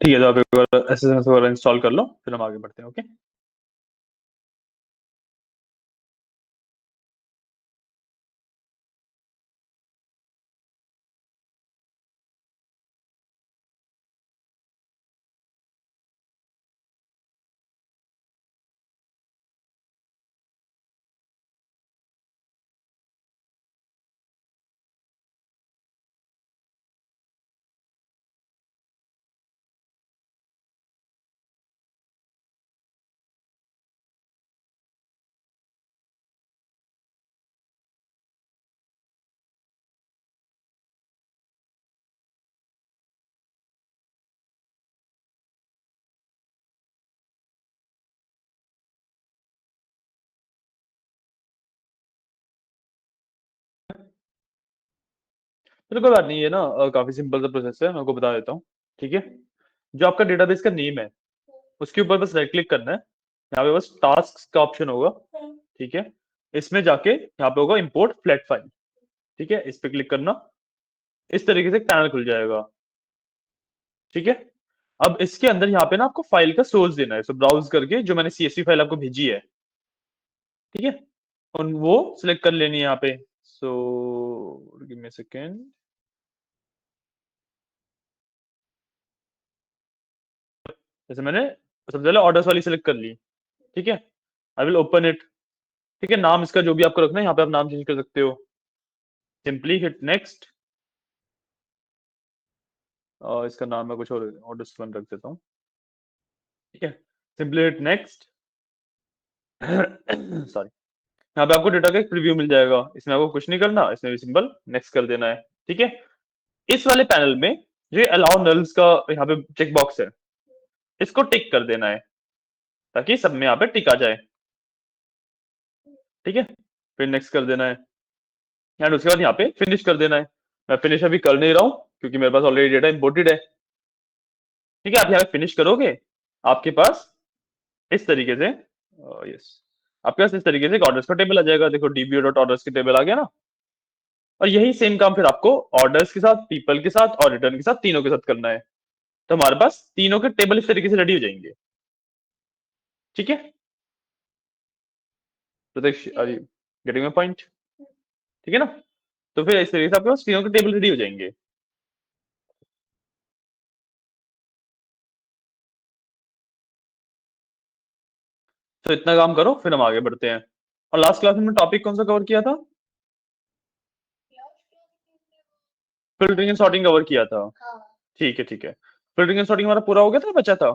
ठीक है, तो आप एक बार एसएसएस वगैरह इंस्टॉल कर लो, फिर हम आगे बढ़ते हैं। ओके। चलो कोई बात नहीं, ये ना काफी सिंपल सा प्रोसेस है, मैं आपको बता देता हूँ। ठीक है। जो आपका डेटाबेस का नेम है, उसके ऊपर बस राइट क्लिक करना है। यहाँ पे बस टास्क का ऑप्शन होगा। ठीक है। इसमें जाके यहाँ पे होगा इंपोर्ट फ्लैट फाइल। ठीक है, इस पे क्लिक करना। इस तरीके से एक पैनल खुल जाएगा। ठीक है। अब इसके अंदर यहाँ पे ना आपको फाइल का सोर्स देना है, सो ब्राउज करके जो मैंने सीएसवी फाइल आपको भेजी है। ठीक है। और वो सिलेक्ट कर लेनी है यहाँ पे। So give me second. जैसे मैंने सबसे पहले ऑर्डर्स वाली सिलेक्ट कर ली। ठीक है। I will open it. ठीक है, नाम इसका जो भी आपको रखना है, यहाँ पे आप नाम चेंज कर सकते हो। Simply hit next. इसका नाम मैं कुछ और ऑर्डर्स वन रख देता हूँ। ठीक है। Simply hit next. सॉरी। यहाँ पे आपको डेटा का एक प्रीव्यू मिल जाएगा, इसमें आपको कुछ नहीं करना, इसमें भी सिंपल नेक्स्ट कर देना है। ठीक है। इस वाले पैनल में जो अलाउ नल्स का यहाँ पे चेक बॉक्स है, इसको टिक कर देना है, ताकि सब में यहाँ पे टिक आ जाए। ठीक है। फिर नेक्स्ट कर देना है, एंड उसके बाद यहाँ पे फिनिश कर देना है। मैं फिनिश अभी कर नहीं रहा हूँ, क्योंकि मेरे पास ऑलरेडी डेटा इंपोर्टेड है। ठीक है, आप यहाँ पे फिनिश करोगे, आपके पास इस तरीके से यस, आपके पास इस तरीके से एक ऑर्डर्स का टेबल आ जाएगा। देखो, डीबीओ डॉट ऑर्डर्स की टेबल आ गया ना। और यही सेम काम फिर आपको ऑर्डर्स के साथ, पीपल के साथ और रिटर्न के साथ, तीनों के साथ करना है। तो हमारे पास तीनों के टेबल इस तरीके से रेडी हो जाएंगे। ठीक है। Pratyaksh, are you getting my point? ठीक है ना। तो फिर इस तरीके से आपके पास तीनों के टेबल रेडी हो जाएंगे। तो इतना काम करो, फिर हम आगे बढ़ते हैं। और लास्ट क्लास में हमने टॉपिक कौन सा कवर किया था? फिल्टरिंग एंड सॉर्टिंग कवर किया था। ठीक है, ठीक है। फिल्टरिंग एंड सॉर्टिंग हमारा पूरा हो गया था, बचा था?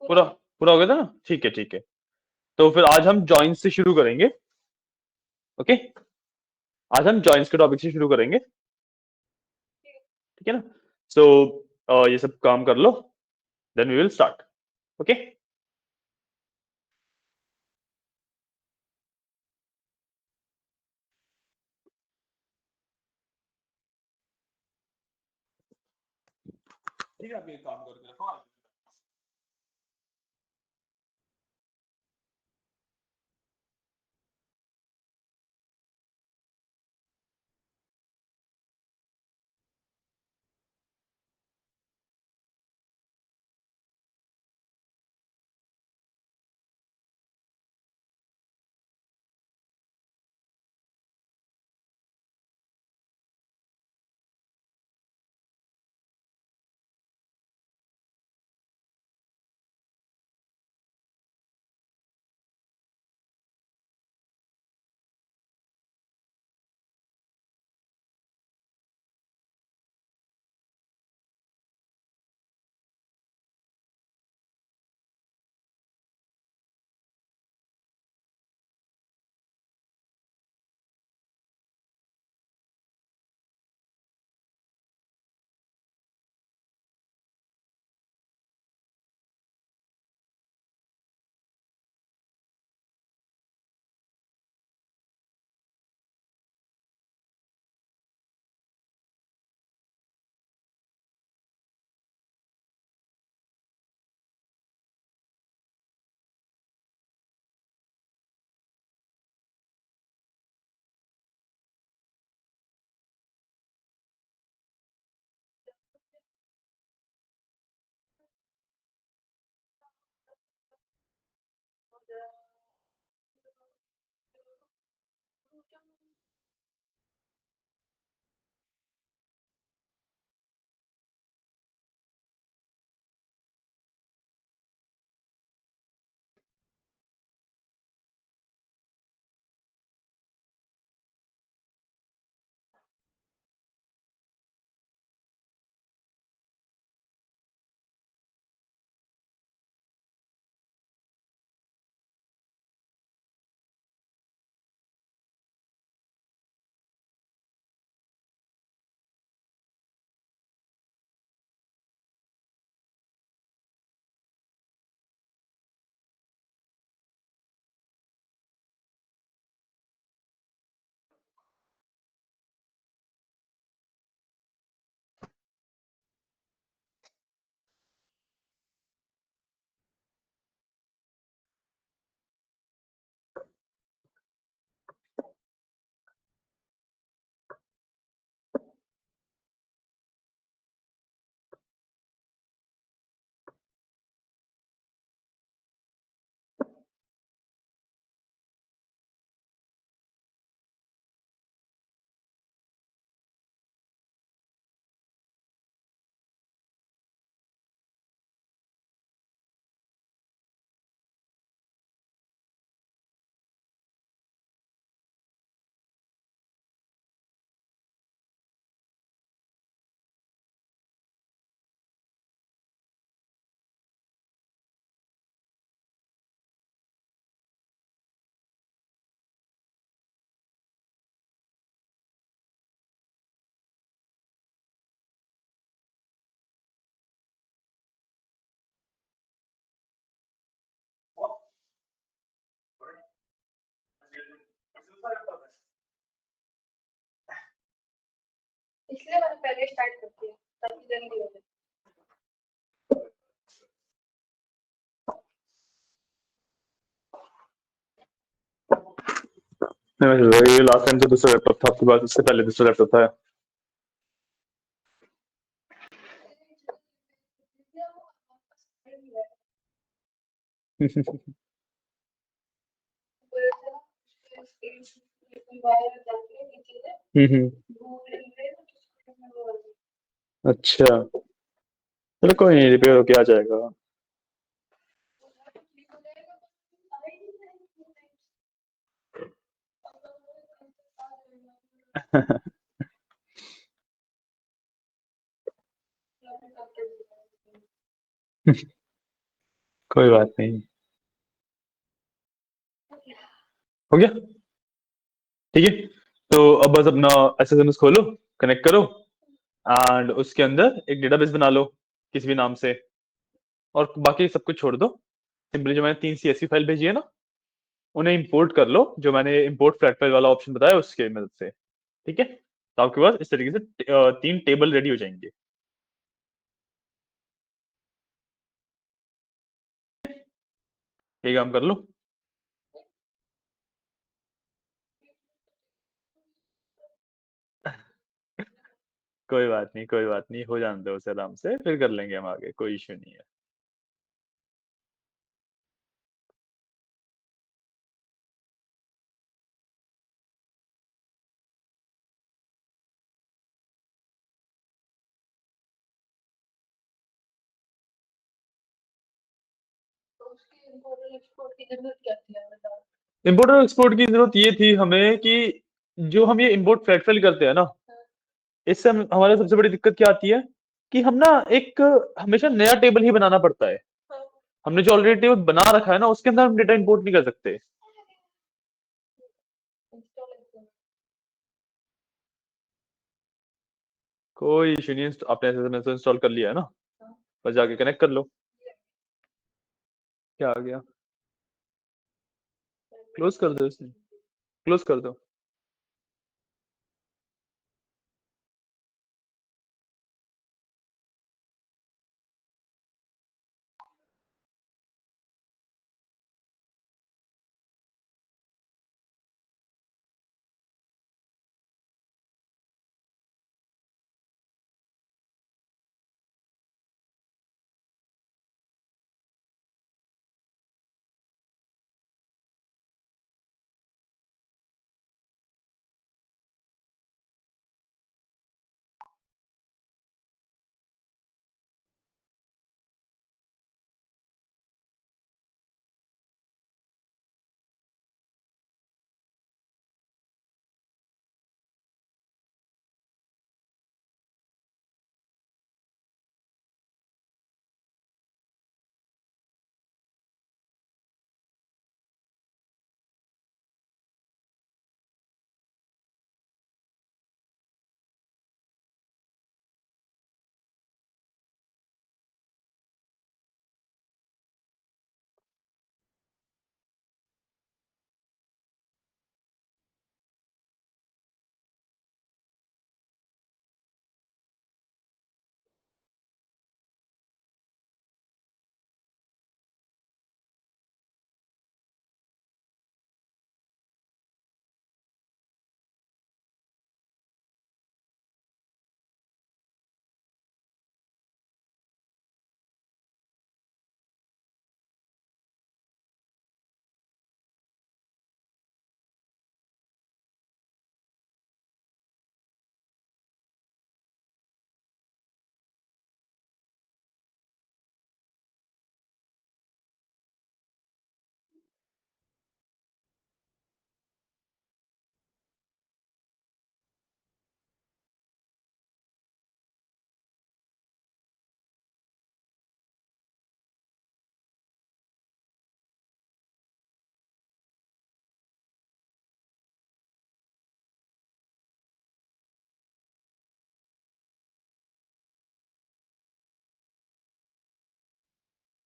पूरा पूरा हो गया था ना। ठीक है, ठीक है। तो फिर आज हम जॉइंस से शुरू करेंगे। ओके। आज हम जॉइंस के टॉपिक से शुरू करेंगे। ठीक है ना। सो ये सब काम कर लो, then we will start. Okay. ठीक है, आप ये काम करके रखो। इसलिए मैंने पहले स्टार्ट कर दिया ताकि जल्दी हो जाए। नहीं, ये लास्ट टाइम तो दूसरा लैपटॉप था आपके पास, उससे पहले दूसरा लैपटॉप था। हम्म। अच्छा, चलो कोई नहीं, रिपेयर होके आ जाएगा। कोई बात नहीं। हो गया? ठीक है, तो अब बस अपना एसएसएमएस खोलो, कनेक्ट करो, एंड उसके अंदर एक डेटाबेस बना लो किसी भी नाम से, और बाकी सब कुछ छोड़ दो। सिंपली जो मैंने 3 CSV फाइल भेजी है ना, उन्हें इंपोर्ट कर लो, जो मैंने इंपोर्ट फ्लैट फाइल वाला ऑप्शन बताया उसके मदद से। ठीक है, तो आपके पास इस तरीके से 3 टेबल रेडी हो जाएंगे। ये काम कर लो। कोई बात नहीं, कोई बात नहीं, हो जाने दो उसे, आराम से फिर कर लेंगे हम आगे, कोई इश्यू नहीं है। तो उसकी इम्पोर्ट एक्सपोर्ट की जरूरत क्या थी आप बताओ। इंपोर्ट और एक्सपोर्ट की जरूरत ये थी हमें कि जो हम ये इंपोर्ट फ्लैट फाइल करते हैं ना, इससे हमारे सबसे बड़ी दिक्कत क्या आती है कि हम ना एक हमेशा नया टेबल ही बनाना पड़ता है। हमने जो ऑलरेडी टेबल बना रखा है ना, उसके अंदर हम डेटा इंपोर्ट नहीं कर सकते। कोई इशू नहीं है, आपने एसएसएमएस इंस्टॉल कर लिया है ना, बस जाके कनेक्ट कर लो। क्या आ गया? क्लोज कर दो इसने, क्लोज कर दो।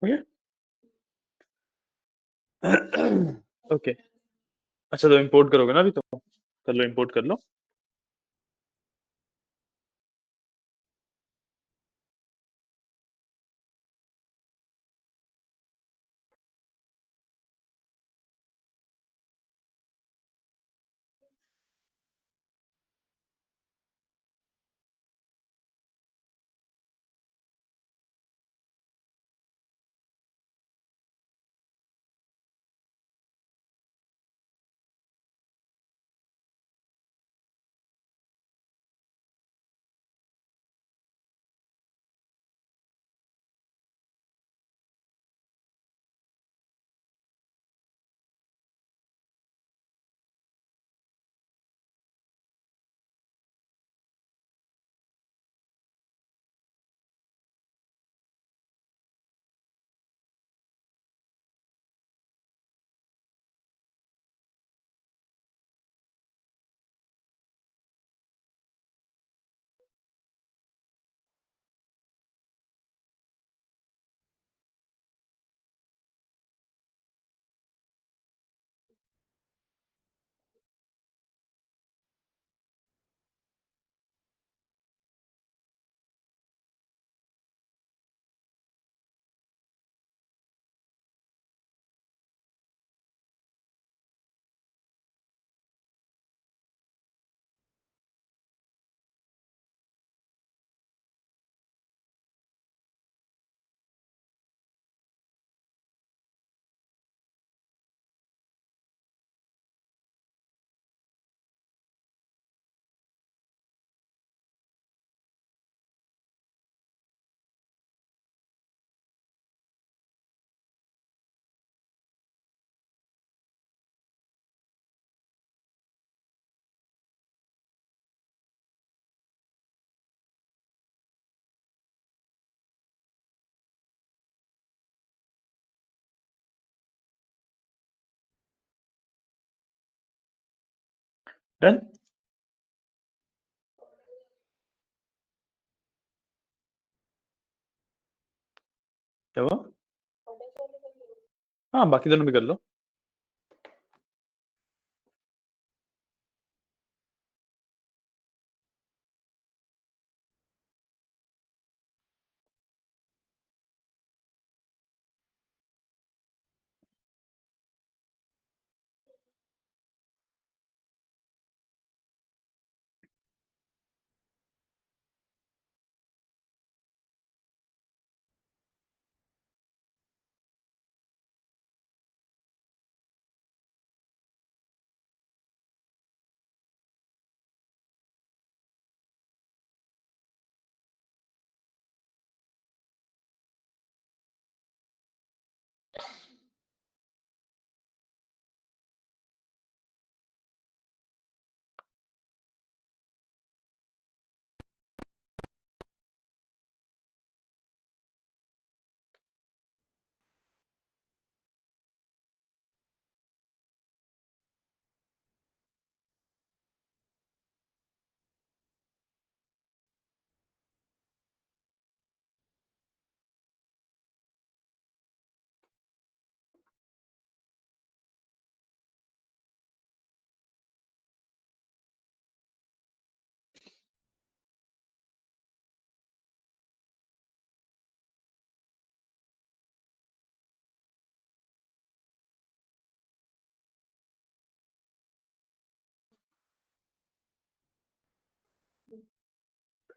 Okay okay. अच्छा तो इंपोर्ट करोगे ना अभी, तो कर लो, इंपोर्ट कर लो। डन। क्या हुआ? हाँ बाकी दोनों भी कर लो।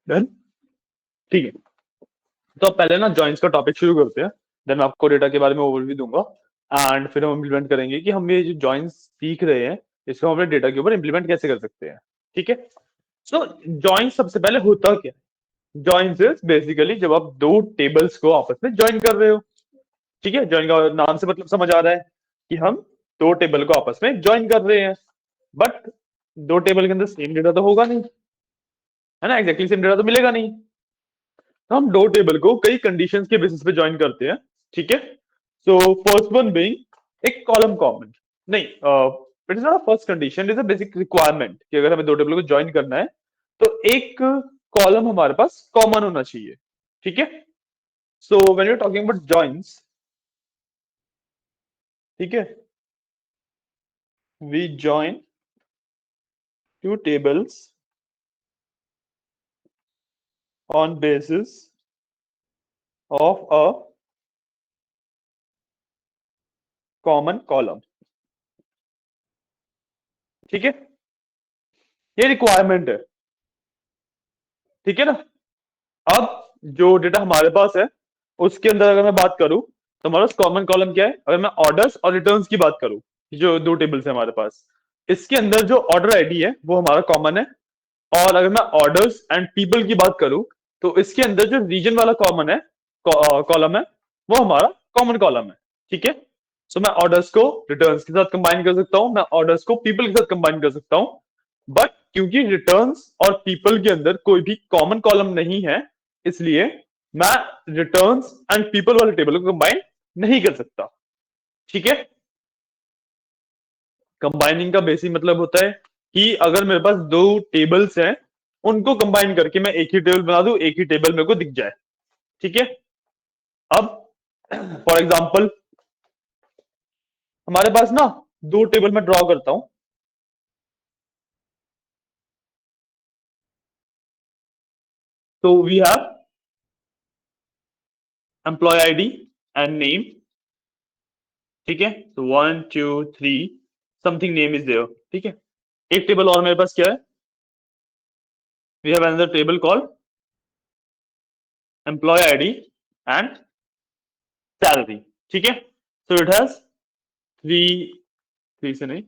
डन। ठीक है, तो अब पहले ना जॉइंस का टॉपिक शुरू करते हैं, देन मैं आपको डेटा के बारे में ओवरव्यू दूंगा, एंड फिर हम इम्प्लीमेंट करेंगे कि हम ये जो जॉइंस सीख रहे हैं इसको हम अपने डेटा के ऊपर इम्प्लीमेंट कैसे कर सकते हैं। ठीक है, सो जॉइंस सबसे पहले होता क्या है? जॉइंस इज बेसिकली जब आप दो टेबल्स को आपस में ज्वाइन कर रहे हो। ठीक है, ज्वाइन का नाम से मतलब समझ आ रहा है कि हम दो टेबल को आपस में ज्वाइन कर रहे हैं, बट दो टेबल के अंदर सेम डेटा तो होगा नहीं, है ना, एग्जैक्टली सेम डेटा तो मिलेगा नहीं। तो हम दो टेबल को कई कंडीशंस के बेसिस पे ज्वाइन करते हैं। ठीक है, सो फर्स्ट वन बीइंग एक कॉलम कॉमन, नहीं, it is not a first condition, it is a basic requirement कि अगर हमें दो टेबल को ज्वाइन करना है तो एक कॉलम हमारे पास कॉमन होना चाहिए। ठीक है, so when you are talking about joins, ठीक है, we join two tables on basis of a common column. ठीक है, ये रिक्वायरमेंट है। ठीक है ना। अब जो डेटा हमारे पास है उसके अंदर अगर मैं बात करूं तो हमारा कॉमन कॉलम क्या है, अगर मैं ऑर्डर्स और रिटर्न्स की बात करूं, जो दो टेबल्स है हमारे पास, इसके अंदर जो ऑर्डर आईडी है वो हमारा कॉमन है। और अगर मैं ऑर्डर्स एंड पीपल की बात करूं तो इसके अंदर जो रीजन वाला कॉमन है, कॉलम है, वो हमारा कॉमन कॉलम है। ठीक है, तो मैं ऑर्डर्स को रिटर्न्स के साथ कंबाइन कर सकता हूं, मैं ऑर्डर्स को पीपल के साथ कंबाइन कर सकता हूं। बट क्योंकि रिटर्न्स और पीपल के अंदर कोई भी कॉमन कॉलम नहीं है, इसलिए मैं रिटर्न्स एंड पीपल वाले टेबल को कंबाइन नहीं कर सकता। ठीक है, कंबाइनिंग का बेसिक मतलब होता है कि अगर मेरे पास दो टेबल्स हैं, उनको कंबाइन करके मैं एक ही टेबल बना दूं, एक ही टेबल मेरे को दिख जाए। ठीक है, अब फॉर एग्जांपल हमारे पास ना दो टेबल में ड्रॉ करता हूं। तो we have employee ID and name. ठीक है, तो 1 2 3 समथिंग नेम इज देयर। ठीक है, एक टेबल और मेरे पास क्या है, we have another table called employee ID and salary. ठीक है, so it has three, three से नहीं,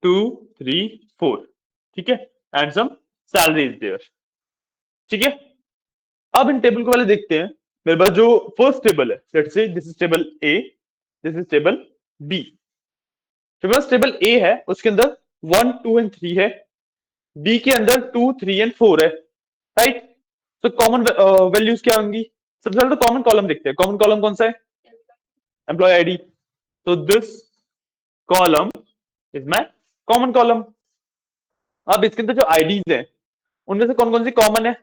2 3 4। ठीक है, and sum salary is there. ठीक है, अब इन टेबल को पहले देखते हैं। मेरे पास जो फर्स्ट टेबल है, let's say this is table A, this is table B. मेरे पास टेबल ए है, उसके अंदर 1 2 एंड 3 है, बी के अंदर 2 3 एंड 4 है। राइट, तो कॉमन वैल्यूज क्या होंगी? सबसे पहले तो कॉमन कॉलम देखते हैं। कॉमन कॉलम कौन सा है? Employ ID. तो this column is my common column. अब इसके अंदर जो आईडीज है उनमें से कौन कौन सी कॉमन है?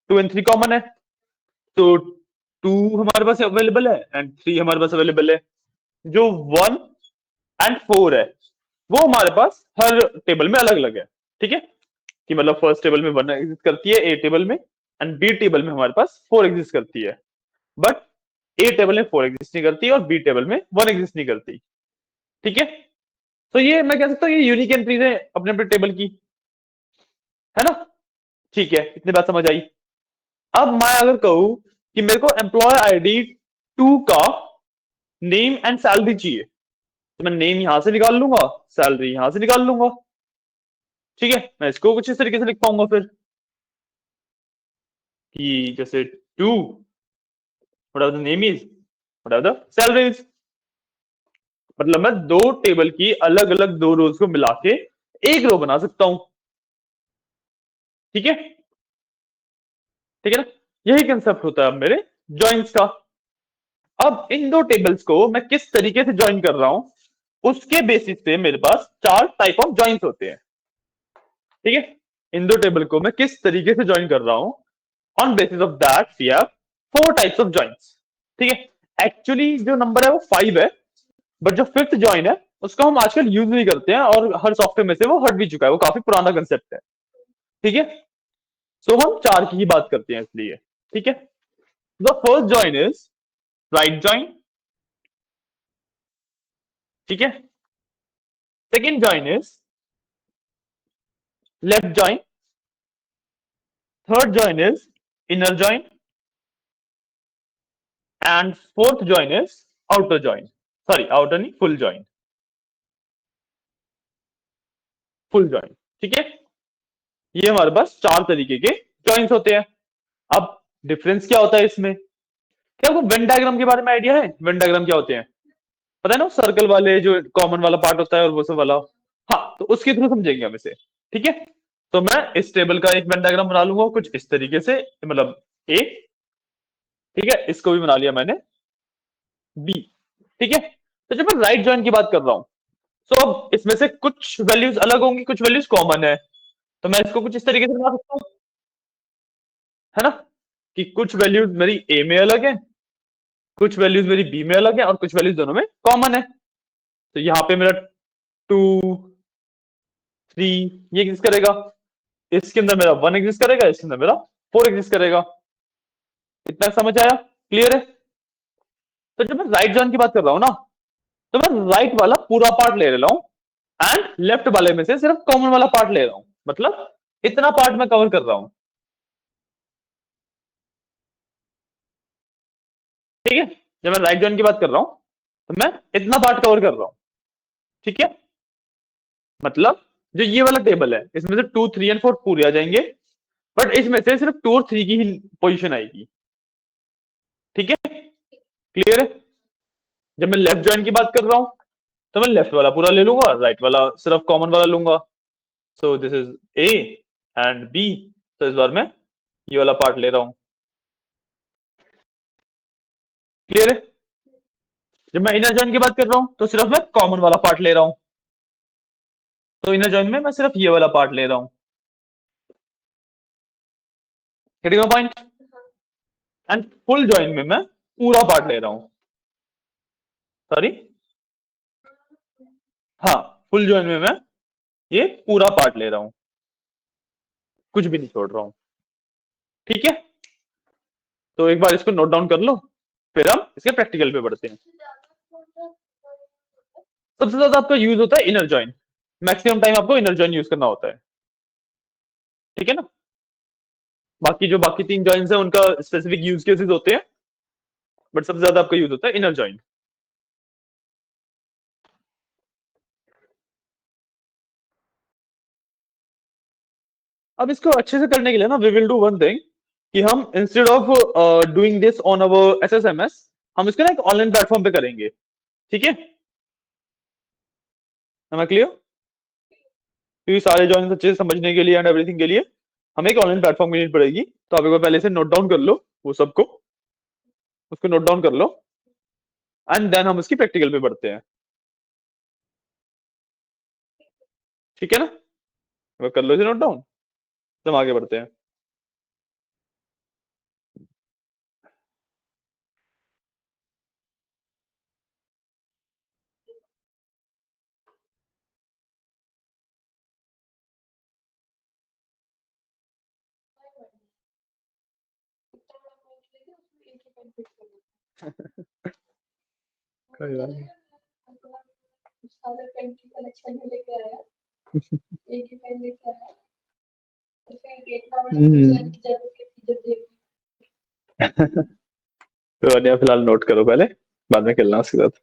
2 एंड 3 कॉमन है, तो 2 हमारे पास अवेलेबल है एंड 3 हमारे पास अवेलेबल है। जो 1 एंड 4 है वो हमारे पास हर टेबल में अलग अलग है। ठीक है, कि मतलब फर्स्ट टेबल में 1 एग्जिस्ट करती है ए टेबल में, एंड बी टेबल में हमारे पास 4 एग्जिस्ट करती है। बट ए टेबल में 4 एग्जिस्ट नहीं करती और बी टेबल में 1 एग्जिस्ट नहीं करती। ठीक है, तो ये मैं कह सकता हूँ ये यूनिक एंट्रीज है अपने अपने टेबल की, है ना। ठीक है, इतनी बात समझ आई। अब मैं अगर कहूं कि मेरे को एम्प्लॉय आईडी 2 का नेम एंड सैलरी चाहिए, तो मैं नेम यहां से निकाल लूंगा, सैलरी यहां से निकाल लूंगा। ठीक है, मैं इसको कुछ इस तरीके से लिख पाऊंगा फिर कि जैसे 2, whatever the name is, whatever the salary is। मतलब मैं दो टेबल की अलग अलग दो रोज को मिला के एक रो बना सकता हूं। ठीक है, ठीक है ना, यही कंसेप्ट होता है अब मेरे जॉइंस का। अब इन दो टेबल्स को मैं किस तरीके से ज्वाइन कर रहा हूं, उसके बेसिस पे मेरे पास 4 टाइप ऑफ जॉइंस होते हैं। ठीक है, इन दो टेबल को मैं किस तरीके से ज्वाइन कर रहा हूं, on basis of that we have 4 types of joints. ठीक है, एक्चुअली जो नंबर है वो 5 है, बट जो फिफ्थ जॉइन है उसको हम आजकल यूज नहीं करते हैं और हर सॉफ्टवेयर में से वो हट भी चुका है, वो काफी पुराना कंसेप्ट है। ठीक है, सो हम 4 की ही बात करते हैं इसलिए। ठीक है, the first join is right join. ठीक है, second join is left join. Third join is inner join and fourth join is outer join. Sorry, outer नहीं, फुल जॉइन, फुल जॉइन। ठीक है, ये हमारे पास 4 तरीके के जॉइंस होते हैं। अब डिफरेंस क्या होता है इसमें? क्या आपको वेन डायग्राम के बारे में आइडिया है? वेन डायग्राम क्या होते हैं पता है ना? सर्कल वाले जो कॉमन वाला पार्ट होता है और वो सब वाला। हाँ, तो उसके थ्रू समझेंगे हम इसे। ठीक है, तो मैं इस टेबल का एक वेन डायग्राम बना लूंगा कुछ इस तरीके से, मतलब ए। ठीक है, इसको भी बना लिया मैंने, बी। ठीक है, तो जब मैं राइट जॉइन की बात कर रहा हूं तो अब इसमें से कुछ वैल्यूज अलग होंगी, कुछ वैल्यूज कॉमन है, तो मैं इसको कुछ इस तरीके से बना सकता हूं, है ना, कि कुछ वैल्यूज मेरी ए में अलग है कुछ वैल्यूज मेरी बी में अलग है और कुछ वैल्यूज दोनों में कॉमन है। तो यहाँ पे मेरा 2 3 ये एग्जिस्ट करेगा, इसके अंदर मेरा 1 एग्जिस्ट करेगा, इसके अंदर मेरा 4 एग्जिस्ट करेगा। इतना समझ आया? क्लियर है? तो जब मैं राइट जॉइन की बात कर रहा हूं ना, तो मैं राइट वाला पूरा पार्ट ले रहा हूं एंड लेफ्ट वाले में से सिर्फ कॉमन वाला पार्ट ले रहा हूं, मतलब इतना पार्ट मैं कवर कर रहा हूं। ठीक है? जब मैं राइट जॉइन की बात कर रहा हूं तो मैं इतना पार्ट कवर कर रहा हूं। ठीक है? मतलब जो ये वाला टेबल है इसमें से 2 3 एंड 4 पूरे आ जाएंगे, बट इसमें से सिर्फ 2 और 3 की ही पोजीशन आएगी। ठीक है? क्लियर है? जब मैं लेफ्ट जॉइन की बात कर रहा हूं तो मैं लेफ्ट वाला पूरा ले लूंगा, राइट वाला सिर्फ कॉमन वाला लूंगा। So this is A and B. तो इस बार मैं ये वाला पार्ट ले रहा हूं। क्लियर है? जब मैं इनर जॉइन की बात कर रहा हूं तो सिर्फ मैं कॉमन वाला पार्ट ले रहा हूं। तो इनर जॉइन में मैं सिर्फ ये वाला पार्ट ले रहा हूं। Getting point? And full join में मैं पूरा पार्ट ले रहा हूं। सॉरी, हाँ, फुल जॉइन में मैं ये पूरा पार्ट ले रहा हूं, कुछ भी नहीं छोड़ रहा हूं। ठीक है? तो एक बार इसको नोट डाउन कर लो, फिर हम इसके प्रैक्टिकल पे बढ़ते हैं। सबसे ज्यादा आपका यूज होता है इनर जॉइन, मैक्सिमम टाइम आपको इनर जॉइन यूज करना होता है। ठीक है ना? बाकी जो बाकी 3 जॉइंस है उनका स्पेसिफिक यूज केसेस होते हैं, बट सबसे ज्यादा आपका यूज होता है इनर जॉइन। अब इसको अच्छे से करने के लिए ना we will do one thing, कि हम instead of doing this on our SSMS, हम इसको ना एक ऑनलाइन प्लेटफॉर्म पे करेंगे। ठीक है? Am I clear? क्योंकि सारे जॉइंस अच्छे से समझने के लिए एंड एवरीथिंग के लिए हमें एक ऑनलाइन प्लेटफॉर्म की नीड पड़ेगी। तो आप एक बार पहले से नोट डाउन कर लो वो सबको, उसको नोट डाउन कर लो एंड देन हम उसकी प्रैक्टिकल पे बढ़ते हैं। ठीक है ना? एक बार कर लो इसे नोट डाउन, तो हम आगे बढ़ते हैं। कोई बात नहीं। सारे पेन की कलेक्शन में लेके आया, एक ही पेन लेके आया, तो फिर देखना बड़ा डिजाइन की जरूरत है जब देख। तो बढ़िया, फिलहाल नोट करो पहले, बाद में खेलना उसके साथ।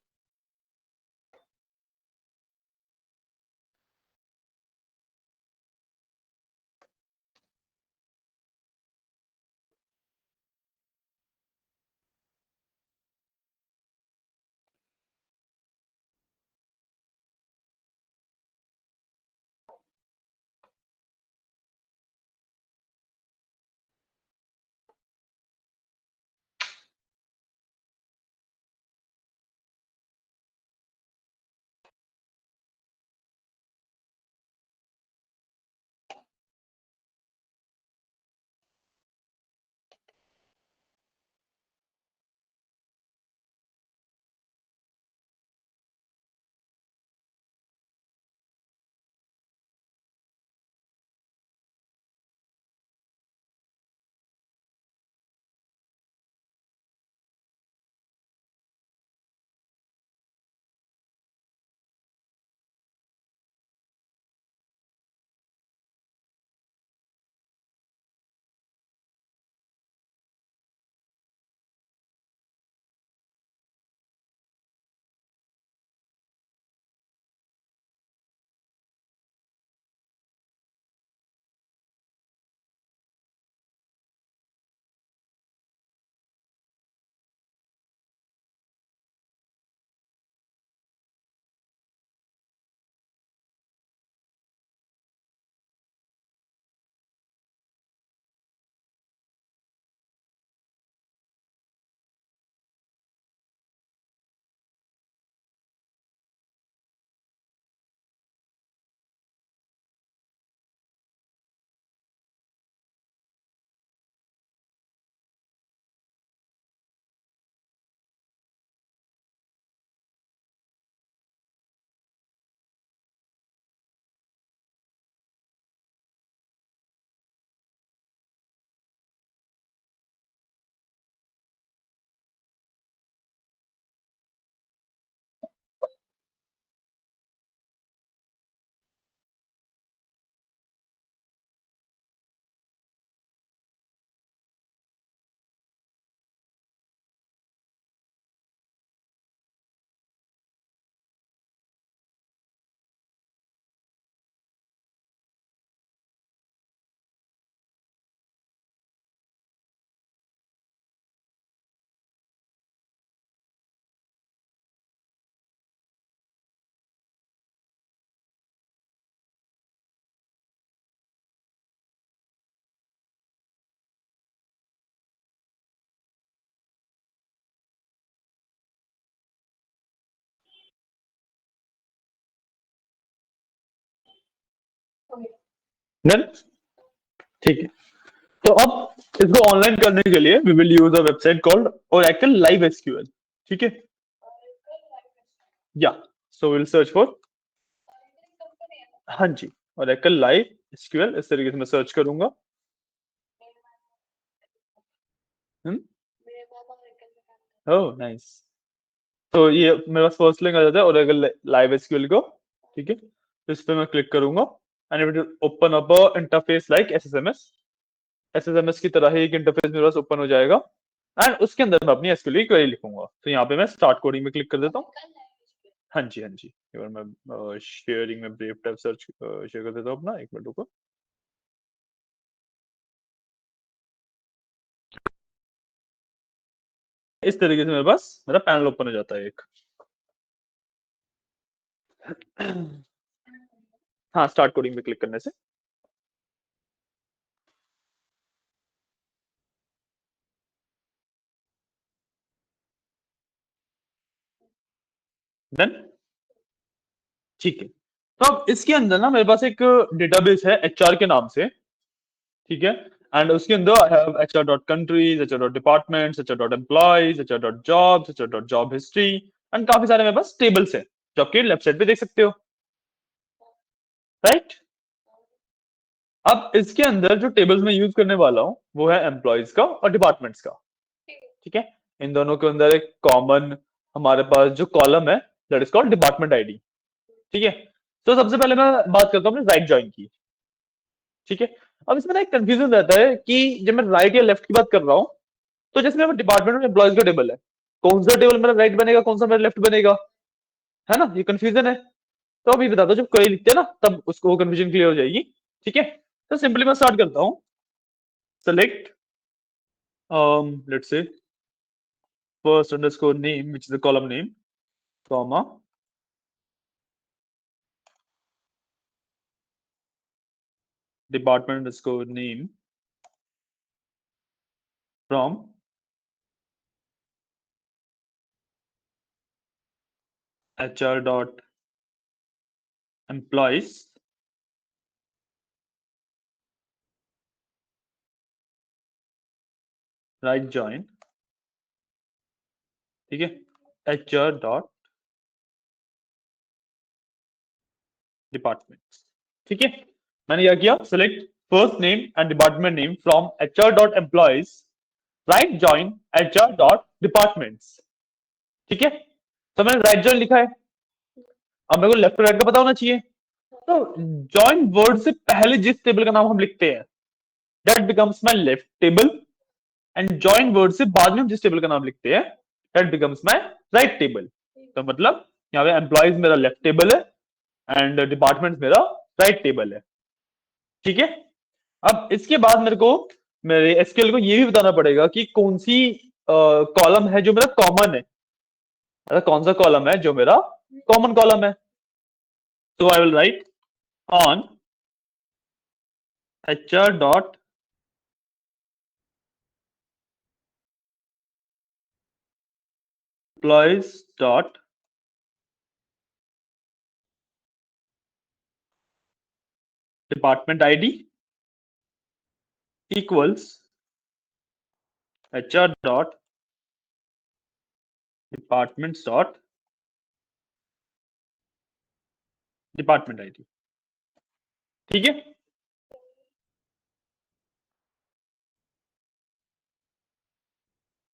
डन, ठीक है। तो अब इसको ऑनलाइन करने के लिए we will use a website called Oracle live SQL, ठीक है। या सो विल सर्च फॉर, हाँ जी, ओरेकल लाइव एसक्यूएल, इस तरीके से मैं सर्च करूंगा। Oh nice. तो ये मेरे पास फर्स्ट लिंक आ जाता है ओरेकल लाइव एसक्यूएल को, ठीक है। तो इस पे मैं क्लिक करूंगा and it will open up a interface like SSMS. SSMS की तरह ही एक इंटरफेस मेरे पास ओपन हो जाएगा एंड उसके अंदर मैं अपनी एसक्यूएल की क्वेरी लिखूंगा। तो यहाँ पे मैं स्टार्ट कोडिंग में क्लिक कर देता हूँ। हाँ जी, हाँ जी, एक बार मैं शेयरिंग में ब्रेव टैब सर्च शेयर कर देता हूँ अपना, एक मिनट रुको। इस तरीके से मेरे पास मेरा पैनल ओपन हो जाता है एक। हाँ, स्टार्ट कोडिंग पे क्लिक करने से। डन, ठीक है। तो अब इसके अंदर ना मेरे पास एक डेटाबेस है एचआर के नाम से, ठीक है। एंड उसके अंदर I have HR dot countries, HR dot departments, HR dot employees, HR dot jobs, HR dot job history and काफी सारे मेरे पास टेबल्स हैं जो आपके लेफ्ट साइड पे देख सकते हो, राइट। अब इसके अंदर जो टेबल्स मैं यूज करने वाला हूँ वो है एम्प्लॉयज का और डिपार्टमेंट्स का, ठीक है। इन दोनों के अंदर एक कॉमन हमारे पास जो कॉलम है that is called department ID, ठीक है। तो सबसे पहले मैं बात करता हूँ राइट जॉइन की, ठीक है। अब इसमें ना एक कंफ्यूजन रहता है कि जब मैं राइट या लेफ्ट की बात कर रहा हूँ, तो जैसे मेरा डिपार्टमेंट में एम्प्लॉयज का टेबल है, कौन सा टेबल मेरा राइट बनेगा, कौन सा मेरा लेफ्ट बनेगा, है ना, ये कंफ्यूजन है। तो अभी बता दो, जब क्वेरी लिखते हैं ना तब उसको कंफ्यूजन क्लियर हो जाएगी, ठीक है। तो सिंपली मैं स्टार्ट करता हूँ, सेलेक्ट लेट्स से first underscore name, which is the column name, comma, department underscore name from HR dot employees, right join, ठीक है, HR dot departments, ठीक है। मैंने क्या किया, select first name and department name from HR dot employees, right join HR dot departments, ठीक है। तो मैंने right join लिखा है। अब मेरे को लेफ्ट राइट का पता होना चाहिए, तो जॉइन वर्ड से पहले जिस टेबल का नाम हम लिखते हैं that becomes my left table, and join word से बाद में हम जिस टेबल का नाम लिखते हैं that becomes my right table. तो मतलब यहाँ पे एम्प्लॉयज मेरा लेफ्ट टेबल है एंड डिपार्टमेंट मेरा राइट टेबल है, ठीक है। अब इसके बाद मेरे को मेरे एसक्यूएल को ये भी बताना पड़ेगा कि कौन सी कॉलम है जो मेरा कॉमन है, मतलब कौन सा कॉलम है जो मेरा कॉमन कॉलम है। तो I will write on HR dot employees dot department ID equals HR dot departments dot department ID, ठीक है।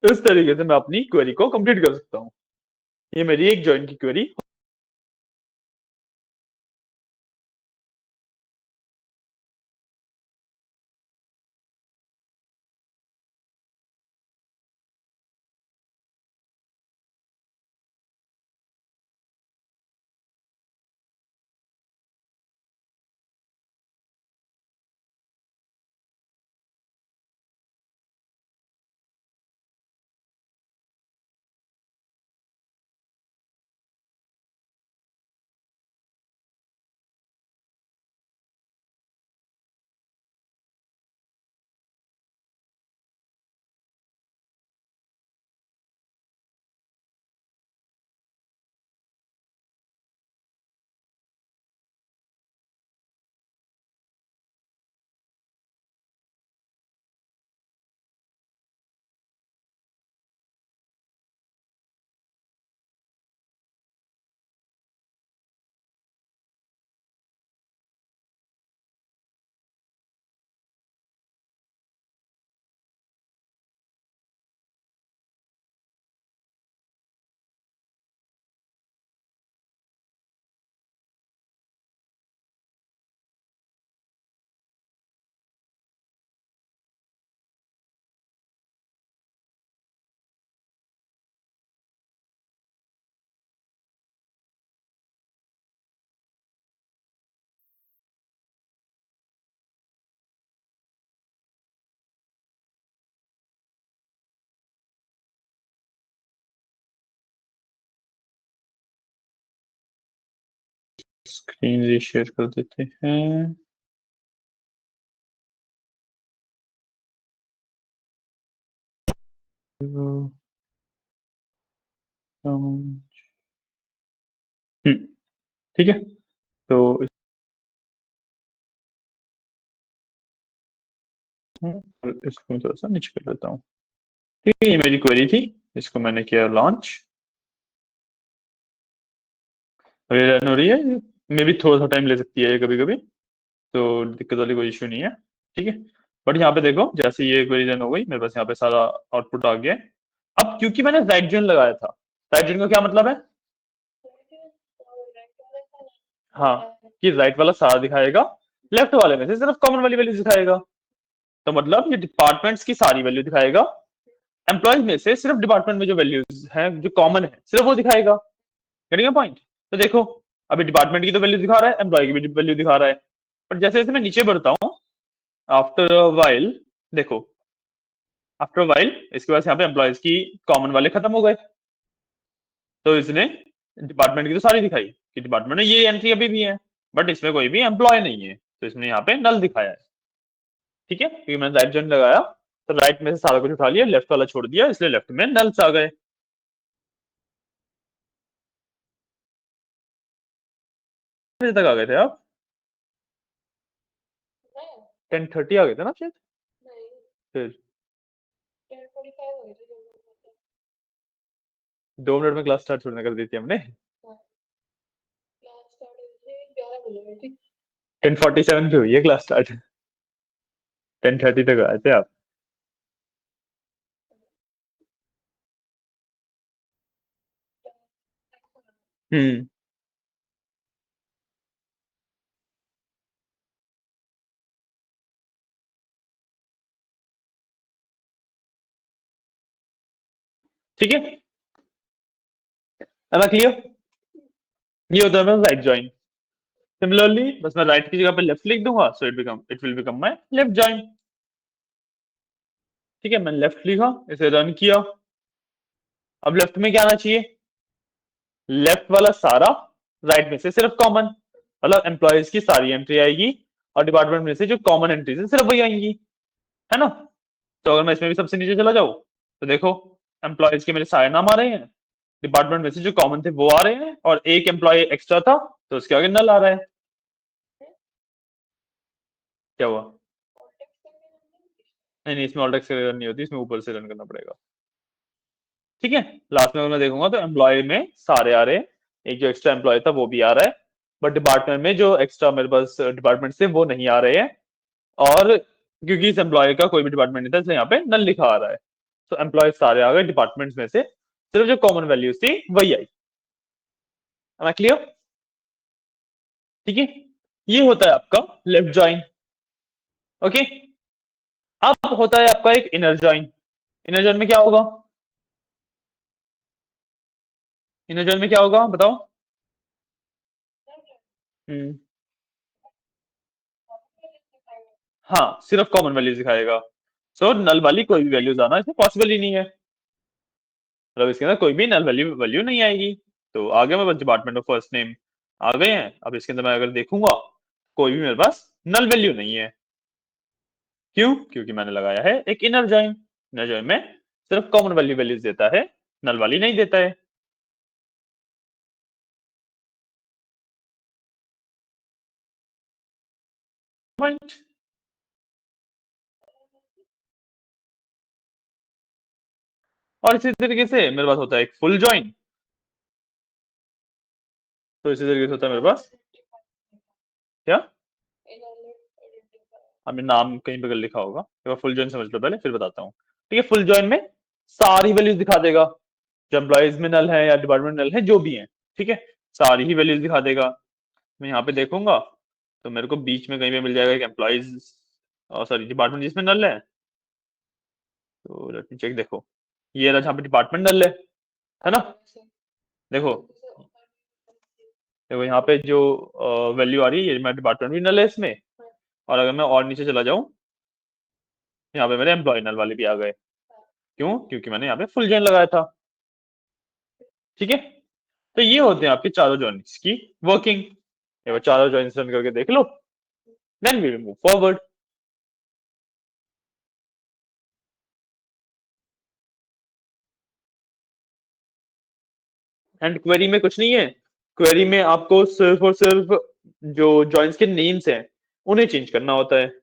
इस तरीके से मैं अपनी क्वेरी को कंप्लीट कर सकता हूँ। ये मेरी एक ज्वाइन की क्वेरी स्क्रीन रीशेयर कर देते हैं। ठीक है, तो इसको मैं थोड़ा सा नीचे कर देता हूँ। ठीक है, ये मेरी क्वेरी थी, इसको मैंने किया लॉन्च, अभी रन हो रही है। मे भी थोड़ा सा टाइम ले सकती है कभी कभी, तो दिक्कत वाली कोई इशू नहीं है। ठीक है, बट यहाँ पे देखो जैसे ये क्वेरी रन हो गई, मेरे पास यहाँ पे सारा आउटपुट आ गया है। अब क्योंकि मैंने राइट जॉइन लगाया था, राइट जॉइन का क्या मतलब है? हाँ, कि राइट वाला सारा दिखाएगा, लेफ्ट वाले में से सिर्फ कॉमन वाली वैल्यू दिखाएगा। तो मतलब ये डिपार्टमेंट्स की सारी वैल्यू दिखाएगा, एम्प्लॉयज में से सिर्फ डिपार्टमेंट में जो वैल्यूज हैं जो कॉमन है सिर्फ वो दिखाएगा। Getting point? तो देखो, अभी डिपार्टमेंट की तो वैल्यू दिखा रहा है, एम्प्लॉय की भी वैल्यू दिखा रहा है, बट जैसे जैसे मैं नीचे बढ़ता हूँ, आफ्टर वाइल, देखो आफ्टर वाइल इसके बाद यहाँ पे एम्प्लॉयज की कॉमन वाले खत्म हो गए, तो इसने डिपार्टमेंट की तो सारी दिखाई कि डिपार्टमेंट में ये एंट्री अभी भी है, बट इसमें कोई भी एम्प्लॉय नहीं है, तो इसने यहाँ पे नल दिखाया है। ठीक है, क्योंकि मैंने राइट जॉइन लगाया, तो राइट में से सारा कुछ उठा लिया, लेफ्ट वाला छोड़ दिया, इसलिए लेफ्ट में नल्स आ गए। बजे तक आ गए थे आप? 10:30 आ गए थे ना शायद? फिर 2 मिनट में क्लास स्टार्ट छोड़ने कर दी थी हमने। 10:47 पे हुई है क्लास स्टार्ट, 10:30 तक आए थे आप। हम्म, ठीक है, है ना क्लियर? ये होता है मेरा राइट जॉइन। सिमिलरली बस मैं राइट की जगह पे लेफ्ट लिख दूंगा, so it will become my left join. ठीक है, मैंने लेफ्ट लिखा, इसे रन किया, अब लेफ्ट में क्या आना चाहिए? लेफ्ट वाला सारा, राइट में से सिर्फ कॉमन, मतलब एम्प्लॉयज की सारी एंट्री आएगी, और डिपार्टमेंट में से जो कॉमन एंट्रीज है सिर्फ वही आएंगी, है ना? तो अगर मैं इसमें भी सबसे नीचे चला जाऊं, तो देखो एम्प्लॉयज के मेरे सारे नाम आ रहे हैं, डिपार्टमेंट में से जो कॉमन थे वो आ रहे हैं, और एक एम्प्लॉय एक्स्ट्रा था तो उसके आगे नल आ रहा है। क्या हुआ? नहीं नहीं, इसमें ऑल्टेक्स रन नहीं होती, इसमें ऊपर से रन करना पड़ेगा। ठीक है, लास्ट में अगर मैं देखूंगा तो एम्प्लॉय में सारे आ रहे हैं, एक जो एक्स्ट्रा एम्प्लॉय था वो भी आ रहा है, बट डिपार्टमेंट में जो एक्स्ट्रा मेरे पास डिपार्टमेंट से वो नहीं आ रहे हैं, और क्योंकि इस एम्प्लॉय का कोई भी डिपार्टमेंट नहीं था इसलिए यहाँ पे नल लिखा आ रहा है। तो एम्प्लॉय सारे आ गए, डिपार्टमेंट्स में से सिर्फ जो कॉमन वैल्यूज थी वही आई। क्लियर? ठीक है, ये होता है आपका लेफ्ट जॉइन। ओके, अब होता है आपका एक इनर जॉइन। इनर जॉइन में क्या होगा? इनर जॉइन में क्या होगा बताओ? हम्म, हाँ, सिर्फ कॉमन वैल्यूज दिखाएगा, सो नल वाली कोई भी वैल्यूज आना इसमें पॉसिबल ही नहीं है, मतलब इसके अंदर कोई भी नल वैल्यू वैल्यू नहीं आएगी। तो आगे मेरे पास डिपार्टमेंट ऑफ फर्स्ट नेम आ गए हैं, अब इसके अंदर मैं अगर देखूंगा कोई भी मेरे पास नल वैल्यू नहीं है। क्यों? क्योंकि मैंने लगाया है एक इनर जॉइन। इनर जॉइन में सिर्फ कॉमन वैल्यू वैल्यूज देता है, नल वाली नहीं देता है। पॉइंट। और इसी तरीके से मेरे पास होता है एक फुल जॉइन। तो इसी तरीके से होता है मेरे पास क्या, हमने नाम कहीं पर लिखा होगा, एक बार फुल जॉइन समझ लो पहले फिर बताता हूँ। ठीक है, फुल जॉइन में सारी वैल्यूज दिखा देगा, जो एम्प्लॉयज में नल है या डिपार्टमेंट नल है जो भी है, ठीक है, सारी ही वैल्यूज दिखा देगा। मैं यहाँ पे देखूंगा तो मेरे को बीच में कहीं पे मिल जाएगा एक एम्प्लॉयज, सॉरी डिपार्टमेंट जिसमें नल तो लेट मी चेक। देखो ये रहा जहाँ पे डिपार्टमेंट नल है ना? देखो, देखो यहाँ पे जो वैल्यू आ रही है, ये मेरा डिपार्टमेंट भी नल है इसमें, और अगर मैं और नीचे चला जाऊं, यहाँ पे मेरे एम्प्लॉय नल वाले भी आ गए। क्यों? क्योंकि मैंने यहाँ पे फुल जॉइन लगाया था। ठीक है, तो ये होते हैं आपके चारों जॉइंट्स की वर्किंग। ये वो चारों जॉइंस रन करके देख लो, then we will move forward. And query में कुछ नहीं है, क्वेरी में आपको सिर्फ और सिर्फ जो जॉइंस के नेम्स हैं उन्हें चेंज करना होता है।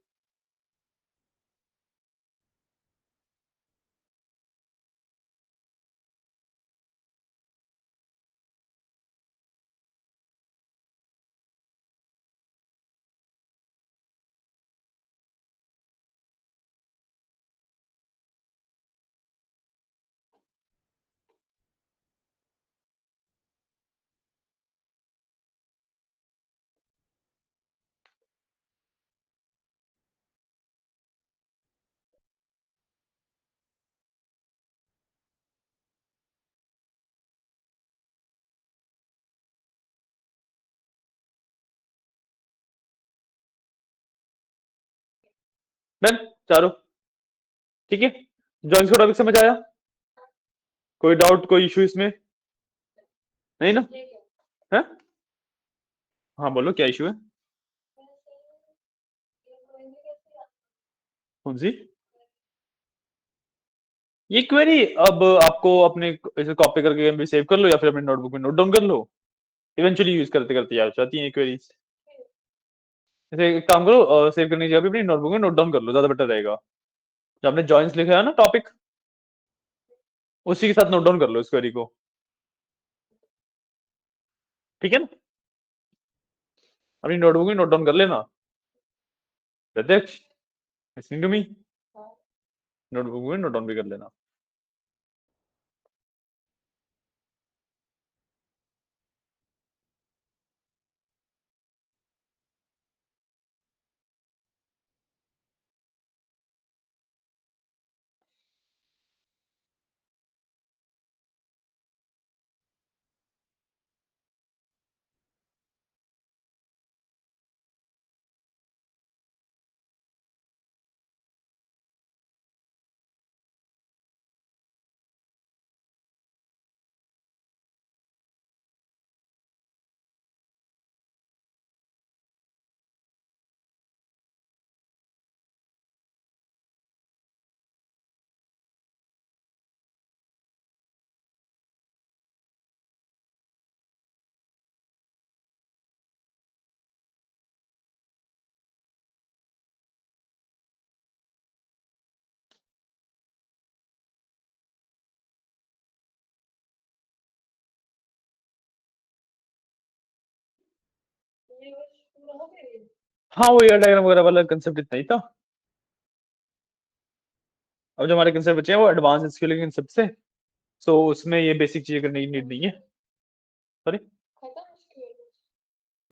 डन, चारों ठीक है। जॉइंस का टॉपिक समझ आया? कोई डाउट, कोई इशू इसमें? नहीं ना? है? हाँ बोलो, क्या इशू है? कौन सी? ये क्वेरी अब आपको अपने इसे कॉपी करके भी सेव कर लो या फिर अपने नोटबुक में नोट डाउन कर लो, इवेंचुअली यूज करते करते याद हो जाती है क्वेरीज। जैसे एक काम करो, सेव करने की जगह पे अपनी नोटबुक में नोट डाउन कर लो, ज्यादा बेटर रहेगा। जो आपने जॉइंस लिखा है ना टॉपिक, उसी के साथ नोट डाउन कर लो इस क्वेरी को, ठीक है ना? अपनी नोटबुक में नोट डाउन कर लेना। प्रत्यक्ष, लिसनिंग टू मी, नोटबुक में नोट डाउन भी कर लेना। हाँ, वो एयर डायग्राम वगैरह वाला कंसेप्ट इतना ही था। अब जो हमारे कंसेप्ट बचे हैं वो एडवांस एसक्यूएल के कंसेप्ट से, सो उसमें ये बेसिक चीजें करने की नीड नहीं है। सॉरी,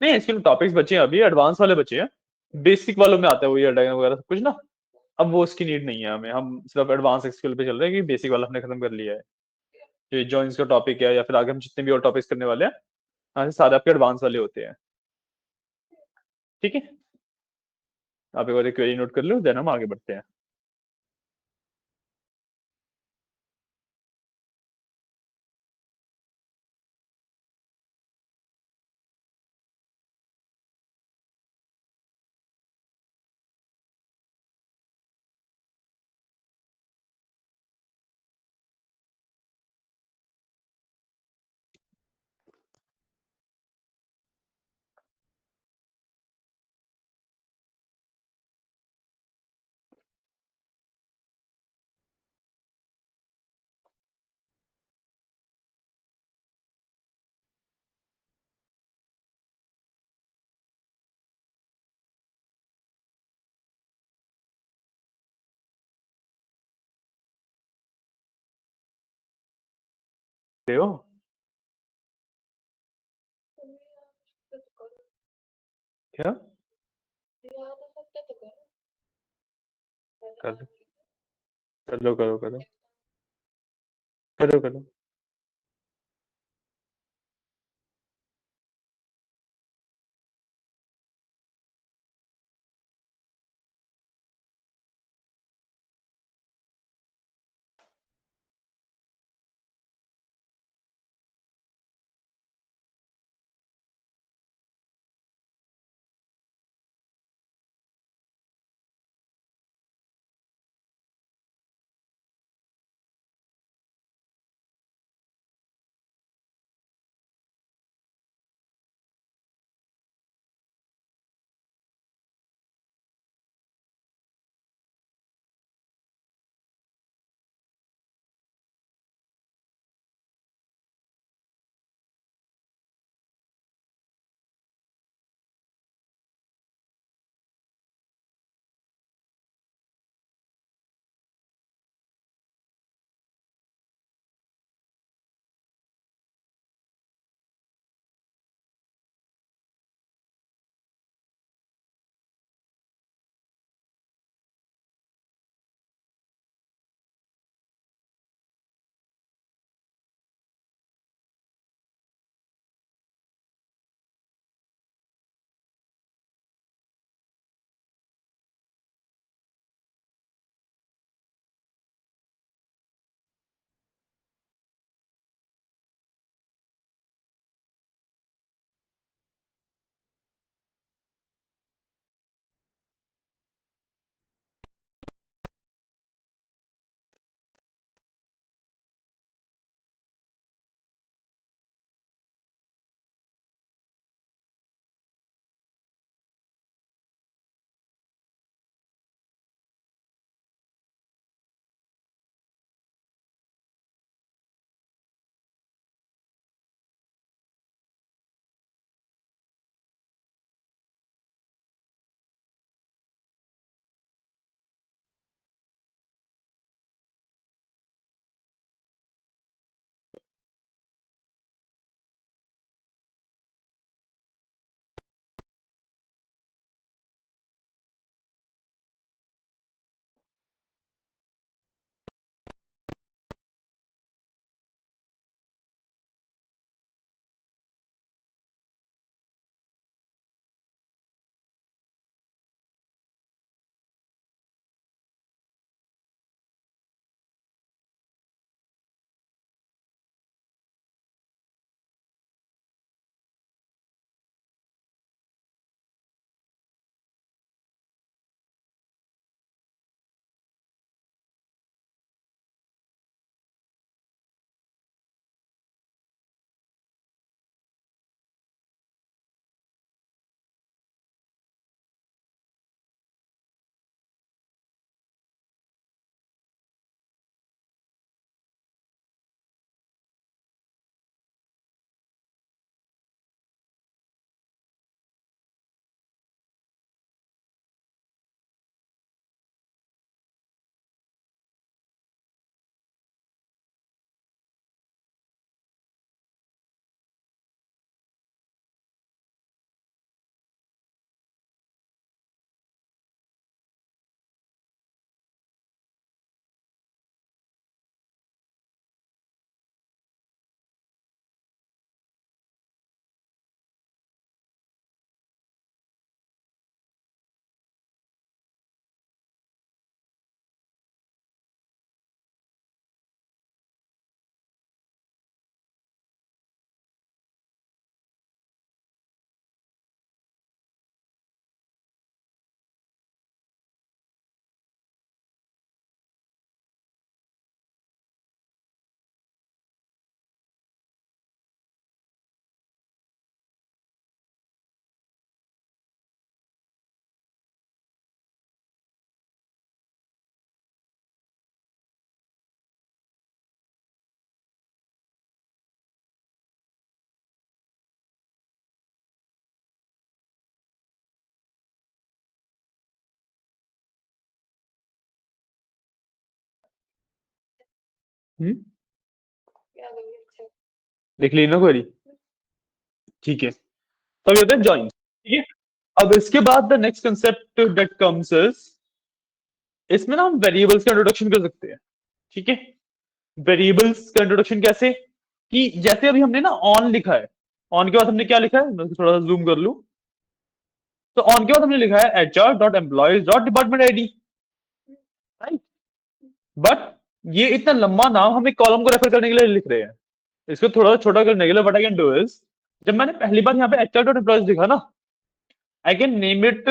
नहीं एसक्यूएल टॉपिक्स बचे हैं, अभी एडवांस वाले बचे हैं। बेसिक वालों में आता है वो एयर डायग्राम वगैरह सब कुछ ना। अब वो उसकी नीड नहीं है हमें, हम सिर्फ एडवांस एसक्यूएल पे चल रहे हैं कि बेसिक वाला हमने खत्म कर लिया है। जो जॉइंस का टॉपिक है या फिर आगे हम जितने भी और टॉपिक्स करने वाले हैं, यहाँ से सारे आपके एडवांस वाले होते हैं। ठीक है, आप एक बार क्वेरी नोट कर लो, देन हम आगे बढ़ते हैं। हो क्या? कर कर लो, करो करो, करो करो। क्या करेंगे? अच्छा लिख ली ना क्वेरी? ठीक है, तो अब ये होता है जॉइन। ठीक है, अब इसके बाद the next concept that comes is, इसमें ना हम वेरिएबल्स का इंट्रोडक्शन कर सकते हैं। ठीक है, वेरिएबल्स का इंट्रोडक्शन कैसे, कि जैसे अभी हमने ना ऑन लिखा है, ऑन के बाद हमने क्या लिखा है, मैं इसको थोड़ा सा जूम कर लूं, तो ऑन के बाद हमने लिखा है H R dot employees dot department ID, right. But ये इतना लंबा नाम हम एक कॉलम को रेफर करने के लिए लिख रहे हैं, इसको थोड़ा सा छोटा करने के लिए what I can do is, जब मैंने पहली बार यहाँ पे एच आर डॉट एम्प्लॉयज लिखा ना, I can name it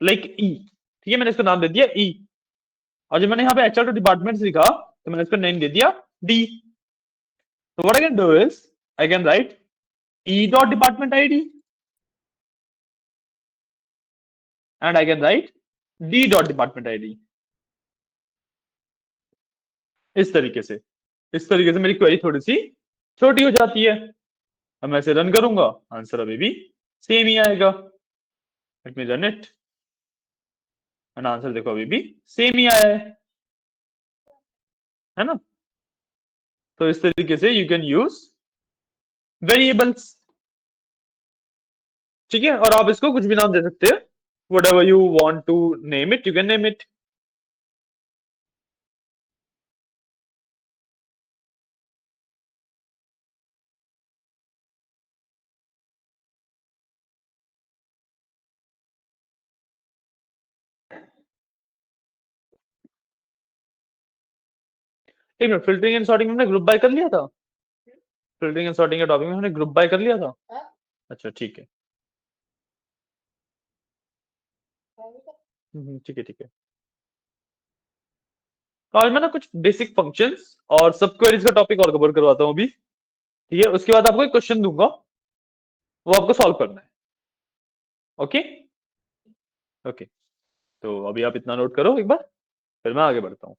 like E. ठीक है, मैंने इसको नाम दे दिया ई, और जब मैंने यहाँ पे एच आर डॉट डिपार्टमेंट लिखा तो मैंने इसको नेम दे दिया डी। तो what I can do is, I can write E dot department ID and I can write D dot department ID. इस तरीके से, इस तरीके से मेरी क्वेरी थोड़ी सी छोटी हो जाती है। अब मैं इसे रन करूंगा, आंसर अभी भी सेम ही आएगा। Let me run it, and answer देखो अभी भी सेम ही आया है ना। तो इस तरीके से यू कैन यूज वेरिएबल्स। ठीक है, और आप इसको कुछ भी नाम दे सकते हैं, whatever you want to name it, you can name it. एक मिनट, फिल्टरिंग एंड सॉर्टिंग में हमने ग्रुप बाय कर लिया था, फिल्टरिंग एंड सॉर्टिंग के टॉपिक में हमने ग्रुप बाय कर लिया था। हाँ अच्छा ठीक है, ठीक है ठीक है। तो आज मैं ना कुछ बेसिक फंक्शंस और सब क्वेरीज का टॉपिक और कवर करवाता हूँ अभी। ठीक है, उसके बाद आपको एक क्वेश्चन दूंगा, वो आपको सॉल्व करना है। ओके ओके, तो अभी आप इतना नोट करो एक बार, फिर मैं आगे बढ़ता हूँ।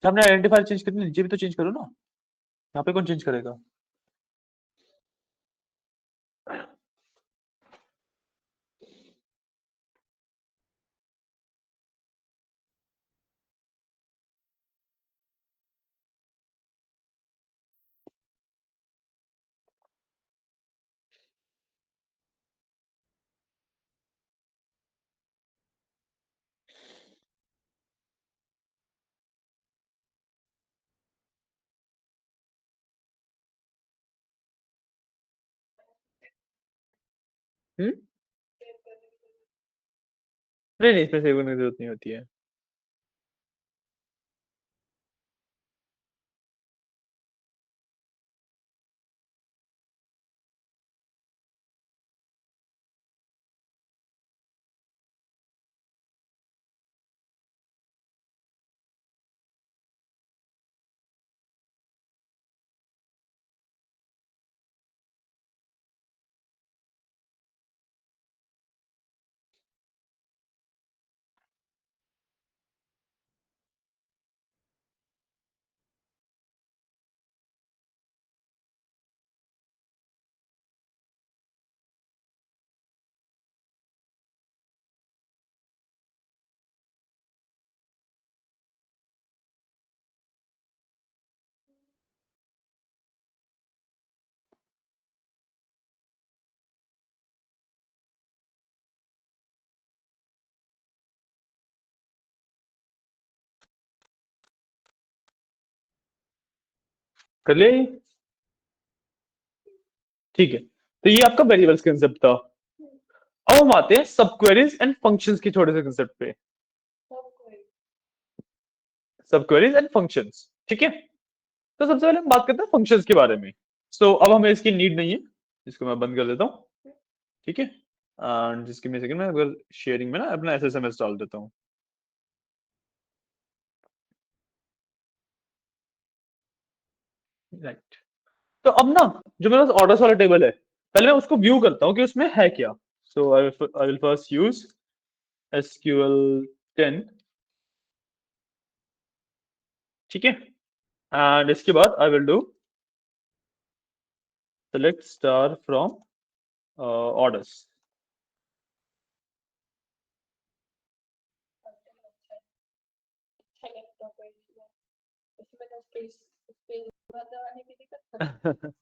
हमने आइडेंटिफायर चेंज करनी, नीचे भी तो चेंज करो ना, यहाँ पे कौन चेंज करेगा? हम्म, नहीं नहीं, इसमें सेव करने की जरूरत नहीं होती है। कर लिया ये? ठीक है, तो ये आपका वेरिएबल्स कंसेप्ट था। अब हम आते हैं सब क्वेरीज एंड फंक्शंस के छोटे से कंसेप्ट पे। सब क्वेरीज एंड फंक्शंस, ठीक है। तो सबसे पहले हम बात करते हैं फंक्शंस के बारे में। सो अब हमें इसकी नीड नहीं है, इसको मैं बंद कर देता हूँ। ठीक है, एंड जिसकी मैं सेकंड में अगर शेयरिंग में ना अपना एसएसएमएस डाल देता हूँ। राइट। तो अब ना जो मेरे पास ऑर्डर्स वाला टेबल है, पहले मैं उसको व्यू करता हूँ कि उसमें है क्या। So I will first use SQL 10, ठीक है। एंड इसके बाद I will do select star from orders। अच्छा लगता है कोई चीज़। उसमें तो स्पेस बनाने की दिक्कत।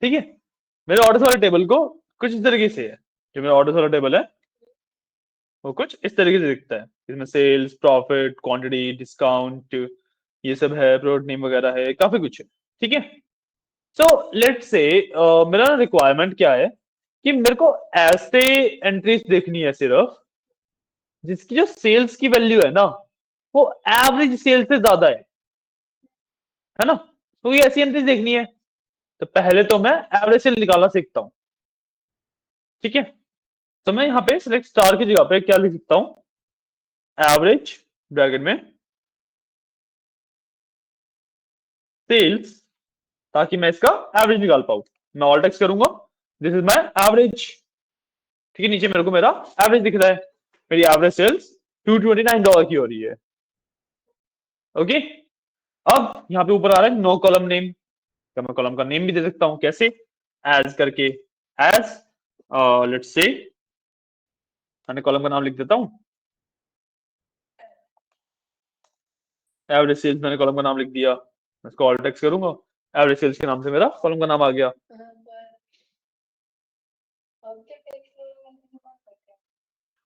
ठीक है। मेरे ऑर्डर्स वाले टेबल को कुछ इस तरीके से है। जो मेरा ऑर्डर्स वाला टेबल है वो कुछ इस तरीके से दिखता है। इसमें सेल्स, प्रॉफिट, क्वांटिटी, डिस्काउंट, ये सब है, प्रोडक्ट नेम वगैरह है, काफी कुछ है। ठीक है। सो लेट्स से मेरा रिक्वायरमेंट क्या है कि मेरे को ऐसे एंट्रीज देखनी है सिर्फ जिसकी जो सेल्स की वैल्यू है ना वो एवरेज सेल्स से ज्यादा है ना। तो ये ऐसी एंट्रीज देखनी है। तो पहले तो मैं एवरेज सेल निकालना सीखता हूँ। ठीक है। तो मैं यहाँ पे सिलेक्ट स्टार की जगह पे क्या लिख सकता हूँ, एवरेज ब्रैकेट में सेल्स, ताकि मैं इसका एवरेज निकाल पाऊं। मैं ऑल टेक्स्ट करूंगा, दिस इज माय एवरेज। ठीक है। नीचे मेरे को मेरा एवरेज दिख रहा है, मेरी एवरेज सेल्स $229 की हो रही है। ओके। अब यहाँ पे ऊपर आ रहा है नो कॉलम नेम, तो मैं कॉलम का नेम भी दे सकता हूँ। कैसे? एज करके, एज लेट्स से मैंने कॉलम का नाम लिख देता हूँ एवरेज सेल्स। मैंने कॉलम का नाम लिख दिया, मैं इसको ऑल टेक्स्ट करूंगा, एवरेज सेल्स के नाम से मेरा कॉलम का नाम आ गया।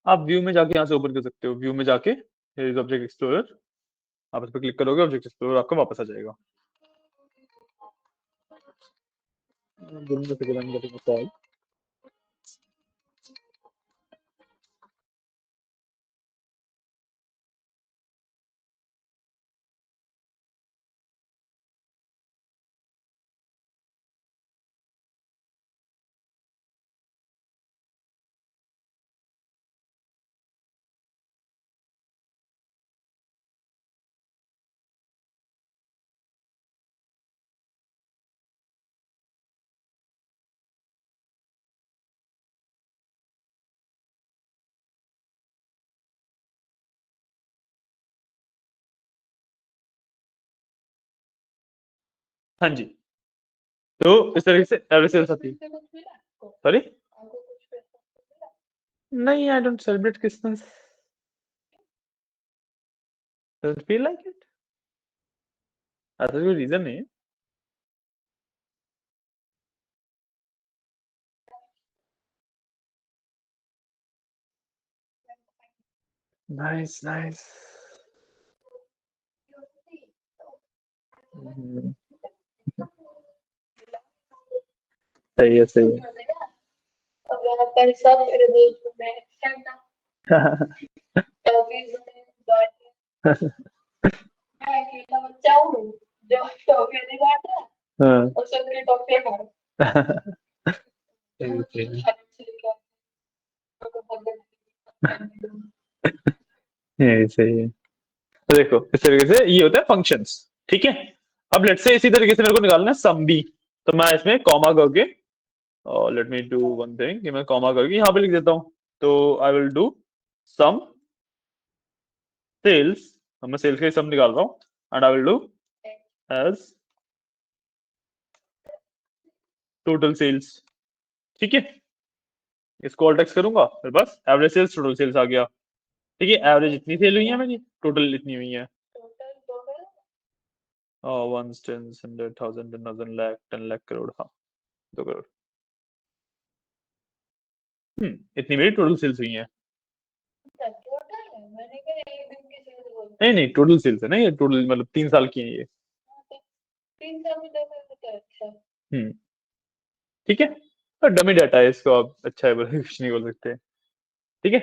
आप व्यू में जाके यहाँ से ओपन कर सकते हो, व्यू में जाके ऑब्जेक्ट एक्सप्लोरर, आप इस पर क्लिक करोगे, ऑब्जेक्ट एक्सप्लोरर आपका वापस आ जाएगा। हाँ जी। तो इस तरीके से एवरेज सेल्स आती है। सॉरी, नहीं, I don't celebrate Christmas, doesn't feel like it, ऐसा कोई रीजन नहीं है। Nice nice. सही है सही अब यहाँ पर सब मेरे दोस्त में है। टॉफीज में बांटे। मैं अकेला बच्चा हूँ जो टॉफी नहीं बांटा हाँ। और सब मेरी टॉफी मारो। सही है। सही है। तो देखो इस तरीके से ये होता है फंक्शंस। ठीक है। अब लेट्स से इसी तरीके से मेरे को निकालना है सम भी, तो मैं इसमें कॉमा करके, let me do one thing कि मैं कॉमा करके यहाँ पे लिख देता हूँ। तो I will do sum sales, मैं सेल्स का ही सम निकाल रहा हूँ, and I will do as total sales. ठीक है। इसको ऑल टेक्स्ट करूंगा, फिर बस एवरेज सेल्स टोटल सेल्स आ गया। ठीक है। एवरेज इतनी सेल हुई है मेरी, टोटल इतनी हुई है। वंस, टेंस, 100,000, 10,000, लाख, 10 लाख, करोड़, हाँ 2 करोड़। इतनी मेरी टोटल सेल्स हुई है। नहीं नहीं, टोटल सेल्स है ना ये, टोटल मतलब 3 साल की है ये। 3 साल में 10,000 अच्छा। हम्म। ठीक है। और डमी डाटा है, इसको आप अच्छा है बोले कुछ नहीं बोल सकते। ठीक है।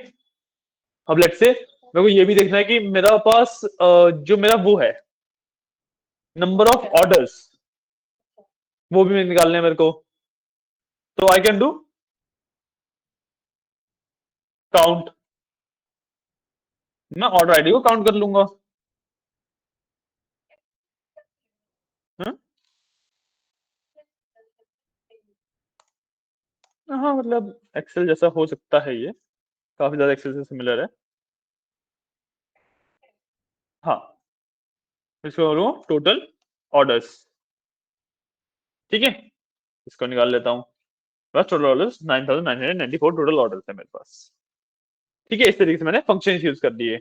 अब लेट्स से मेरे को ये भी देखना है कि मेरा पास जो मेरा वो है नंबर ऑफ ऑर्डर्स, वो भी निकालने हैं मेरे को। तो आई कैन डू काउंट, मैं ऑर्डर आईडी को काउंट कर लूंगा। हाँ? हाँ मतलब एक्सेल जैसा हो सकता है ये, काफी ज्यादा एक्सेल से सिमिलर है। हाँ, इसको करूँ टोटल ऑर्डर्स, ठीक है, इसको निकाल लेता हूँ। बस टोटल ऑर्डर्स 9994 टोटल ऑर्डर्स है मेरे पास। ठीक है, इस तरीके से मैंने फंक्शन यूज कर दिए।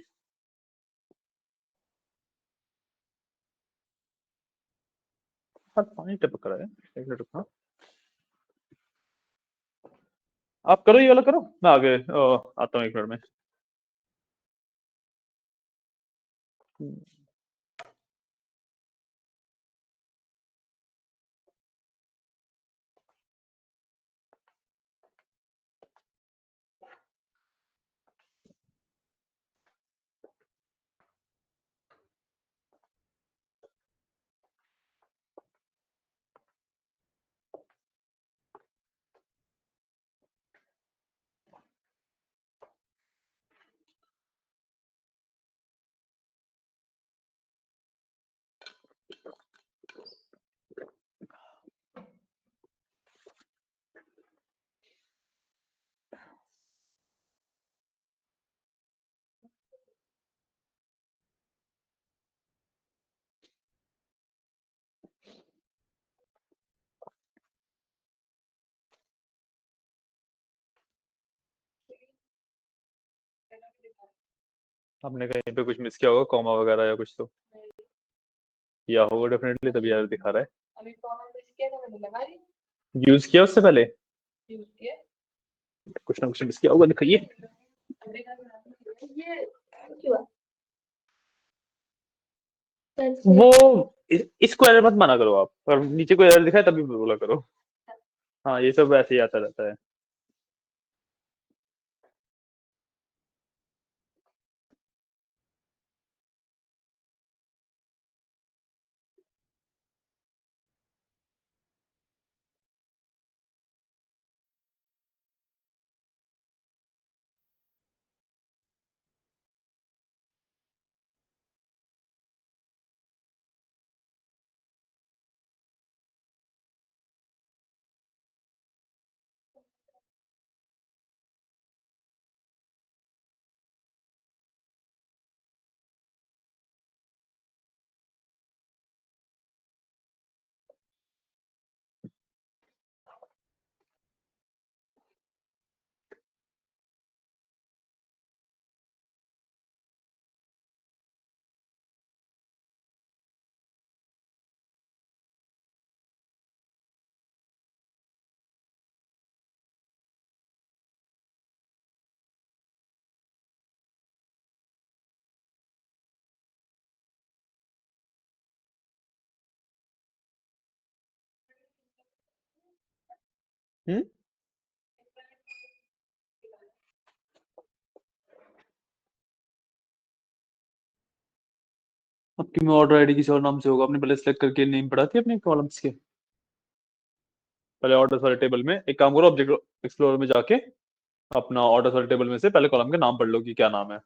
हाँ, पानी टपक रहा है, एक मिनट रुकना। आप करो, ये वाला करो, मैं आगे आता हूँ 1 मिनट में। आपने कहीं पे कुछ मिस किया होगा, कॉमा वगैरह या कुछ तो किया होगा डेफिनेटली, तभी यार दिखा रहा है। अभी कॉमन मिस किया था, मैंने लगा दी। यूज किया उससे पहले, यूज किया। कुछ ना कुछ मिस किया होगा, दिखाइए। ये क्यों वो इसको एरर मत माना करो आप, और नीचे कोई एरर दिखाए तभी बोला करो। हाँ, ये सब ऐसे ही आता रहता है। हम्म। आपकी में ऑर्डर आईडी किसी और नाम से होगा, आपने पहले सेलेक्ट करके नेम पढ़ा थी अपने कॉलम्स के। पहले ऑर्डर वाले टेबल में एक काम करो, ऑब्जेक्ट एक्सप्लोरर में जाके अपना ऑर्डर वाले टेबल में से पहले कॉलम के नाम पढ़ लो कि क्या नाम है।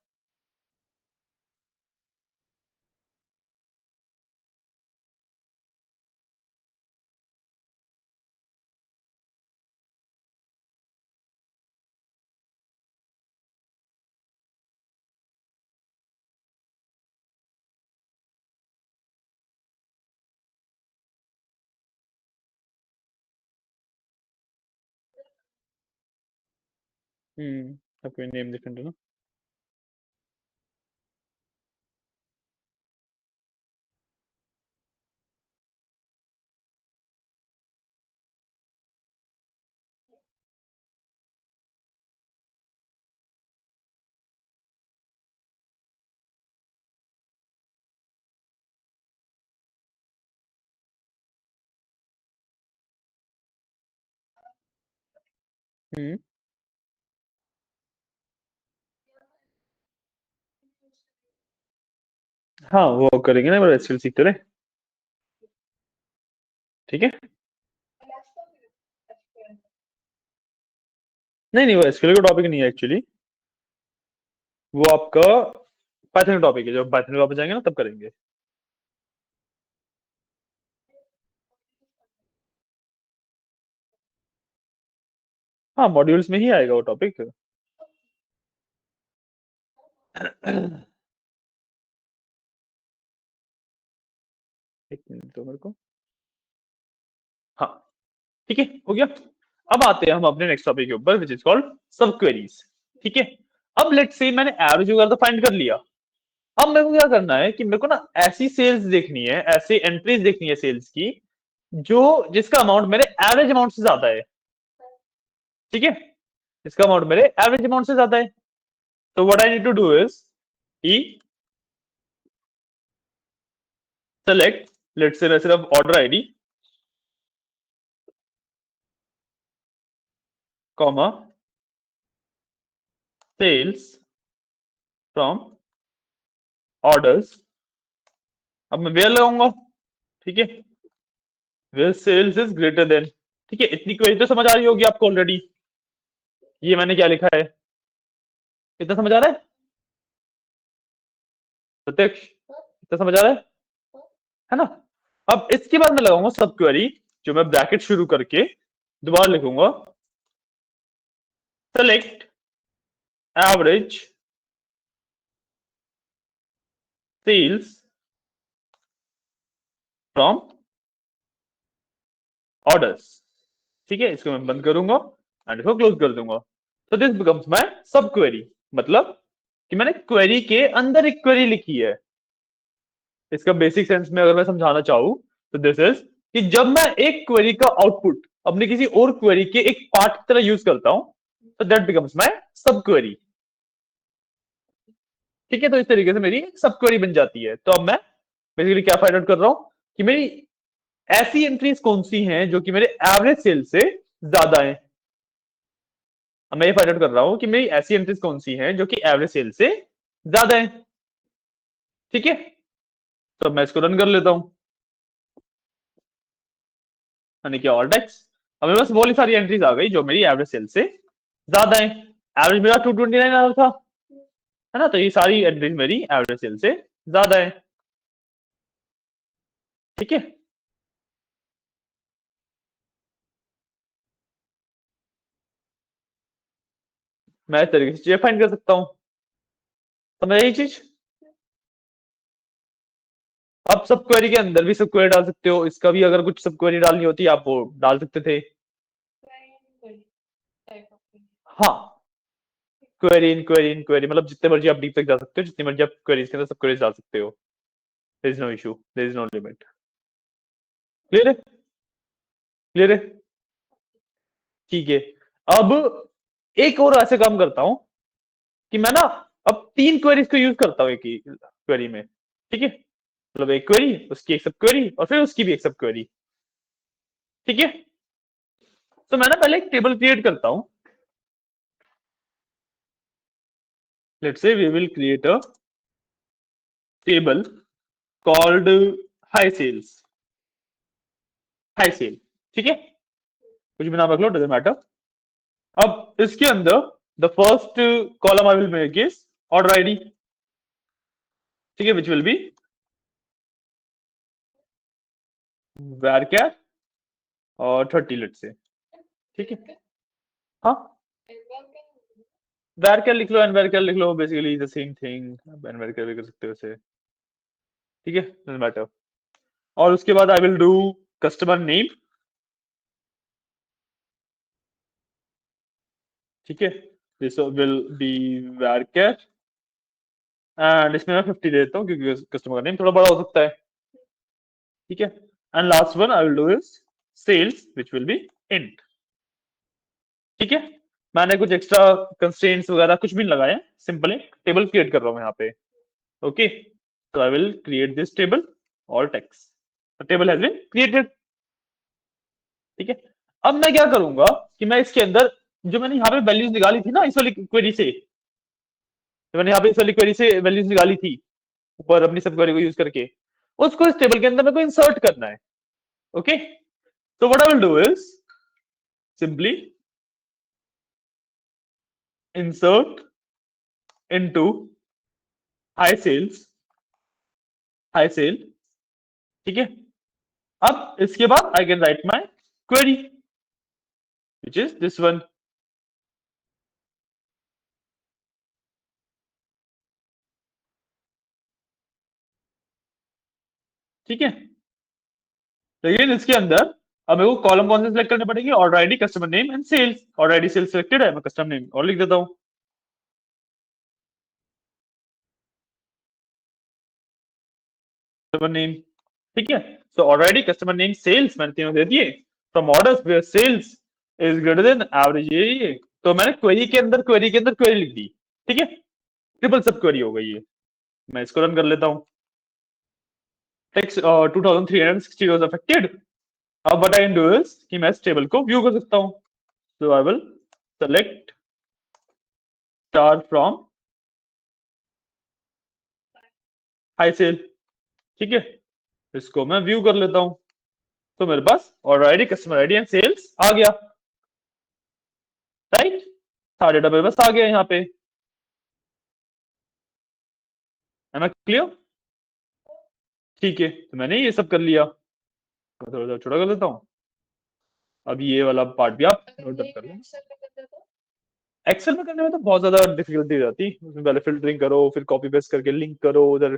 आपके नेम डिफरेंट है ना। हम्म। हाँ, वो करेंगे ना, एसक्यूएल सीखते रहे। ठीक है। नहीं नहीं, वो एसक्यूएल का टॉपिक नहीं है एक्चुअली, वो आपका पाइथन का टॉपिक है, जब पाइथन में वापस जाएंगे ना तब करेंगे। हाँ, मॉड्यूल्स में ही आएगा वो टॉपिक। एक मिनट तो मेरे को, हाँ ठीक है, हो गया। अब आते हैं हम अपने नेक्स्ट टॉपिक के ऊपर, विच इज कॉल्ड सब क्वेरीज। ठीक है, अब लेट्स से मैंने एवरेज वगैरह तो फाइंड कर लिया। अब मेरे को क्या करना है कि मेरे को ना ऐसी सेल्स देखनी है, ऐसी एंट्रीज देखनी है सेल्स की, जो जिसका अमाउंट मेरे एवरेज अमाउंट से ज्यादा है। ठीक है, जिसका अमाउंट मेरे एवरेज अमाउंट से ज्यादा है। तो what I need to do is E select, let's say मैं सिर्फ order ID comma sales from orders. अब मैं वेयर लगाऊंगा। ठीक है, where sales is greater than. ठीक है, इतनी क्वेरी तो समझ आ रही होगी आपको ऑलरेडी। ये मैंने क्या लिखा है, इतना समझ आ रहा है प्रत्यक्ष, इतना समझ आ रहा है ना। अब इसके बाद मैं लगाऊंगा सब क्वेरी, जो मैं ब्रैकेट शुरू करके दोबारा लिखूंगा, select average sales from orders. ठीक है, इसको मैं बंद करूंगा एंड इसको क्लोज कर दूंगा। तो दिस बिकम्स माय सब क्वेरी, मतलब कि मैंने क्वेरी के अंदर एक क्वेरी लिखी है। इसका बेसिक सेंस में अगर मैं समझाना चाहूं तो दिस इज कि जब मैं एक क्वेरी का आउटपुट अपने किसी और क्वेरी के एक पार्ट की तरह यूज करता हूं, तो दैट बिकम्स माय सब क्वेरी। ठीक है, तो इस तरीके से मेरी सब क्वेरी बन जाती है। तो अब मैं बेसिकली क्या फाइंड आउट कर रहा हूं कि मेरी ऐसी एंट्रीज कौन सी हैं जो कि मेरे एवरेज सेल से ज्यादा है। अब मैं ये फाइंड आउट कर रहा हूं कि मेरी ऐसी एंट्रीज कौन सी हैं जो कि एवरेज सेल से ज्यादा है। ठीक है, तो मैं इसको रन कर लेता हूं, यानी कि ऑल टेक्स्ट। अब मेरे पास बहुत सारी एंट्रीज आ गई जो मेरी एवरेज सेल से ज्यादा है। एवरेज मेरा 229 आ रहा था, है ना, तो ये सारी एंट्रीज मेरी एवरेज सेल से ज्यादा है। ठीक है, मैं इस तरीके से चीजें फाइंड कर सकता हूं। तो मैं यही चीज, अब सब क्वेरी के अंदर भी सब क्वेरी डाल सकते हो, इसका भी अगर कुछ सब क्वेरी डालनी होती आप वो डाल सकते थे। हाँ, क्वेरी मतलब जितने मर्जी आप डीप तक जा सकते हो, जितनी मर्जी आप क्वेरीज के अंदर सब क्वेरीज डाल सकते हो। There is no issue, there is no limit. Clear है, क्लियर है। ठीक है, अब एक और ऐसे काम करता हूं कि मैं ना अब 3 क्वेरीज को यूज करता हूं एक ही क्वेरी में। ठीक है, मतलब एक क्वेरी, उसकी एक सब क्वेरी, और फिर उसकी भी एक सब क्वेरी। ठीक है, तो मैं ना पहले एक टेबल क्रिएट करता हूं। Let's say we will create a table called high sales, high sale. ठीक है, कुछ भी नाम रख लो, डजेंट मैटर। अब इसके अंदर the first column I will make is order ID. ठीक है, विच विल बी varchar और 30 लेट से। ठीक है, हाँ, varchar लिख लो, nvarchar लिख लो, basically the same thing, nvarchar भी कर सकते हो इसे। ठीक है, डजेंट मैटर। और उसके बाद I will do customer name. ठीक है, this will be varchar and इसमें मैं 50 देता हूँ क्योंकि कस्टमर का नेम थोड़ा बड़ा हो सकता है। ठीक है, and last one I will do is cells which will be int. ठीक है, मैंने कुछ एक्स्ट्रा कंस्ट्रेंट्स वगैरह कुछ भी नहीं लगाए, सिंपल एक टेबल क्रिएट कर रहा हूं यहाँ पे। ओके, तो I will create this table all text, table has been created. ठीक है, अब मैं क्या करूंगा कि मैं इसके अंदर जो मैंने यहाँ पे वैल्यूज निकाली थी ना इस वाली क्वेरी से, तो मैंने यहाँ पे इस वाली क्वेरी से वैल्यूज निकाली थी ऊपर अपनी सब क्वेरी को यूज करके, उसको इस टेबल के अंदर मेरे को इंसर्ट करना है। Okay, so what I will do is simply insert into high sales, high sale। ठीक है, अब इसके बाद I can write my query which is this one. ठीक है। लेकिन इसके अंदर अब मेरे को कॉलम कौन से सिलेक्ट करने पड़ेंगे, order ID, customer name and sales. Order ID sales selected है, मैं कस्टमर नेम और लिख देता हूँ, कस्टमर नेम। ठीक है। So order ID, customer name, sales मैंने तीनों दे दिए। From orders where sales is greater than average, ये तो मैंने क्वेरी लिख दी। ठीक है, ट्रिपल सब क्वेरी हो गई है। मैं इसको रन कर लेता हूँ। Text 2360 was affected. अब what I can do is कि मैं इस टेबल को व्यू कर सकता हूँ। So I will select star from high sale. ठीक है, इसको मैं व्यू कर लेता हूँ। तो मेरे पास order ID, customer ID and sales आ गया, राइट। सारा डेटा मेरे पास आ गया यहाँ पे। है ना क्लियर? ठीक है, तो मैंने ये सब कर लिया। मैं थोड़ा सा छोटा कर देता हूँ। अब ये वाला पार्ट भी आप अगर नोट डाउन ये कर लो। एक्सेल में कर दे तो एक्सेल में करने में तो बहुत ज्यादा डिफिकल्टी हो जाती है। उसमें पहले फिल्टरिंग करो, फिर कॉपी पेस्ट करके लिंक करो, उधर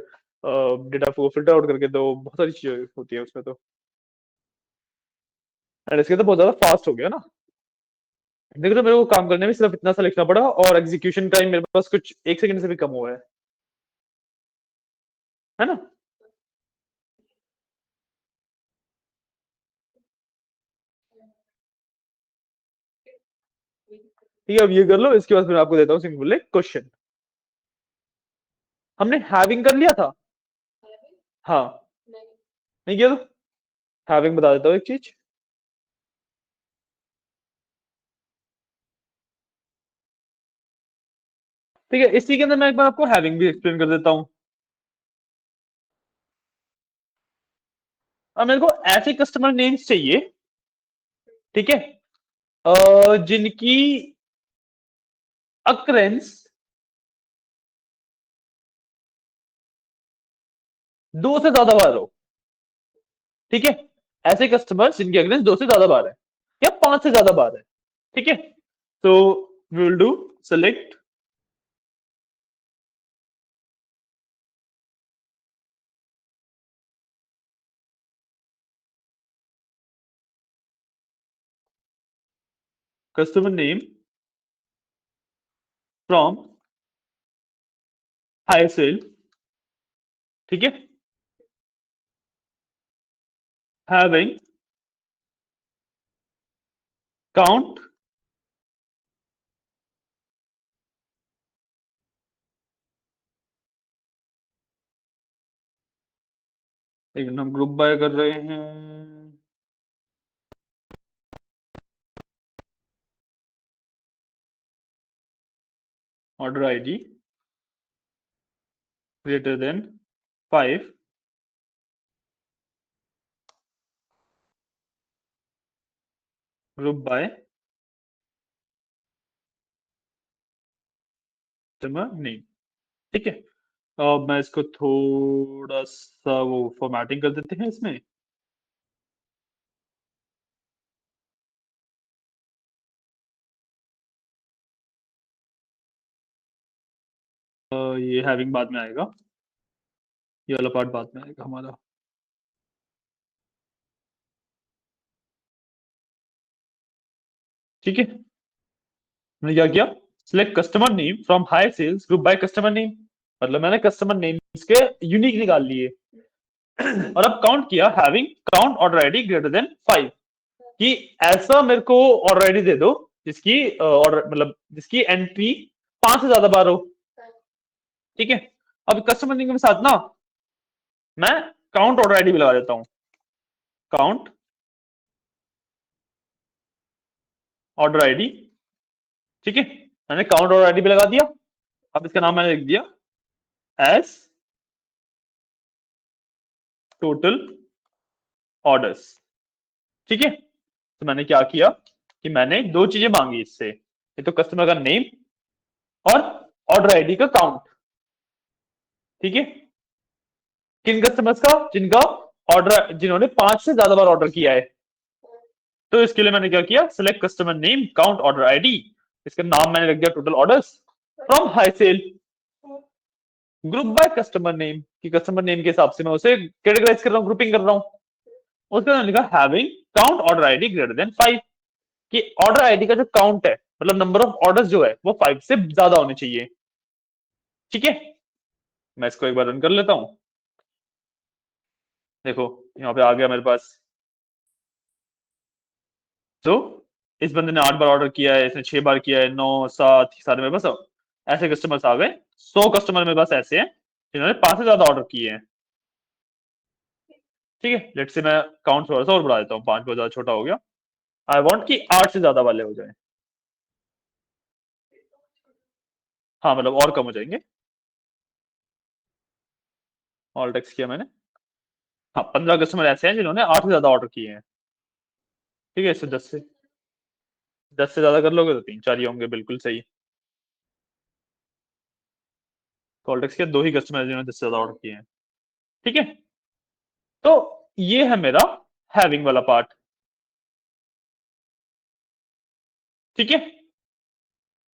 डेटा को फिल्टर आउट करके दो, बहुत सारी चीजें होती है उसमें तो। एंड इसके तो बहुत ज्यादा फास्ट हो गया ना। देखो तो मेरे को काम करने में सिर्फ इतना सा लिखना पड़ा और एग्जीक्यूशन टाइम मेरे पास कुछ 1 सेकंड से भी कम हुआ है ना। ठीक है, अब ये कर लो। इसके बाद फिर आपको देता हूँ सिंपल एक क्वेश्चन। हमने हैविंग कर लिया था। हाँ, नहीं नहीं किया तो हैविंग बता देता हूँ एक चीज। ठीक है, इसी के अंदर मैं एक बार आपको हैविंग भी एक्सप्लेन कर देता हूँ। अब मेरे को ऐसे कस्टमर नेम्स चाहिए, ठीक है, जिनकी अक्रेंस 2 से ज्यादा बार हो। ठीक है, ऐसे कस्टमर जिनकी अक्रेंस 2 से ज्यादा बार है या 5 से ज्यादा बार है। ठीक है, तो we will do select customer name from high sale. ठीक है, हैविंग काउंट एक हम ग्रुप बाय कर रहे हैं। Order ID greater than 5, group by customer name. ठीक है, अब मैं इसको थोड़ा सा वो फॉर्मेटिंग कर देते हैं इसमें। ये हैविंग बाद में आएगा, ये वाला पार्ट बाद में आएगा हमारा। ठीक है, मैंने क्या किया, select customer name from high sales group by customer name, मतलब मैंने कस्टमर नेम्स के यूनिक निकाल लिए। और अब काउंट किया, having count order ID greater than 5, कि ऐसा मेरे को ऑर्डर आईडी दे दो जिसकी ऑर्डर मतलब जिसकी एंट्री 5 से ज्यादा बार हो। ठीक है, अब कस्टमर नेम के साथ ना मैं काउंट ऑर्डर आईडी भी लगा देता हूं, काउंट ऑर्डर आईडी। ठीक है, मैंने काउंट ऑर्डर आईडी भी लगा दिया। अब इसका नाम मैंने लिख दिया एज टोटल ऑर्डर्स। ठीक है, तो मैंने क्या किया कि मैंने 2 चीजें मांगी इससे, एक तो कस्टमर का नेम और ऑर्डर आईडी का काउंट। ठीक है, किन कस्टमर्स का, जिनका ऑर्डर जिन्होंने 5 से ज्यादा बार ऑर्डर किया है। तो इसके लिए मैंने क्या किया, select customer name count order ID, इसका नाम मैंने रख दिया total orders from high sale group by customer name. कि कस्टमर नेम के हिसाब से मैं उसे कैटेगराइज कर रहा हूँ, ग्रुपिंग कर रहा हूँ। उसके बाद लिखा having count order ID greater than 5, कि ऑर्डर आईडी का जो काउंट है, मतलब नंबर ऑफ ऑर्डर्स जो है वो 5 से ज्यादा होने चाहिए। ठीक है, मैं इसको एक बार रन कर लेता हूं। देखो यहाँ पे आ गया मेरे पास। तो इस बंदे ने 8 बार ऑर्डर किया है, इसने 6 बार किया है, 9 7 सारे मेरे पास ऐसे कस्टमर्स आ गए। 100 कस्टमर मेरे पास ऐसे हैं जिन्होंने 5 से ज्यादा ऑर्डर किए हैं। ठीक है, लेट्स से मैं काउंट थोड़ा सा और बढ़ा देता हूँ, 5 बहुत ज्यादा छोटा हो गया। आई वांट कि 8 से ज्यादा वाले हो जाए। हाँ मतलब और कम हो जाएंगे। ऑल टेक्स्ट किया मैंने। हाँ 15 कस्टमर ऐसे हैं जिन्होंने 8 से ज्यादा ऑर्डर किए हैं। ठीक है, इससे 10 से ज्यादा कर लोगे तो 3 4 ही होंगे, बिल्कुल सही। कॉल टेक्स्ट के 2 ही कस्टमर जिन्होंने 10 से ज्यादा ऑर्डर किए हैं। ठीक है, तो ये है मेरा हैविंग वाला पार्ट। ठीक है,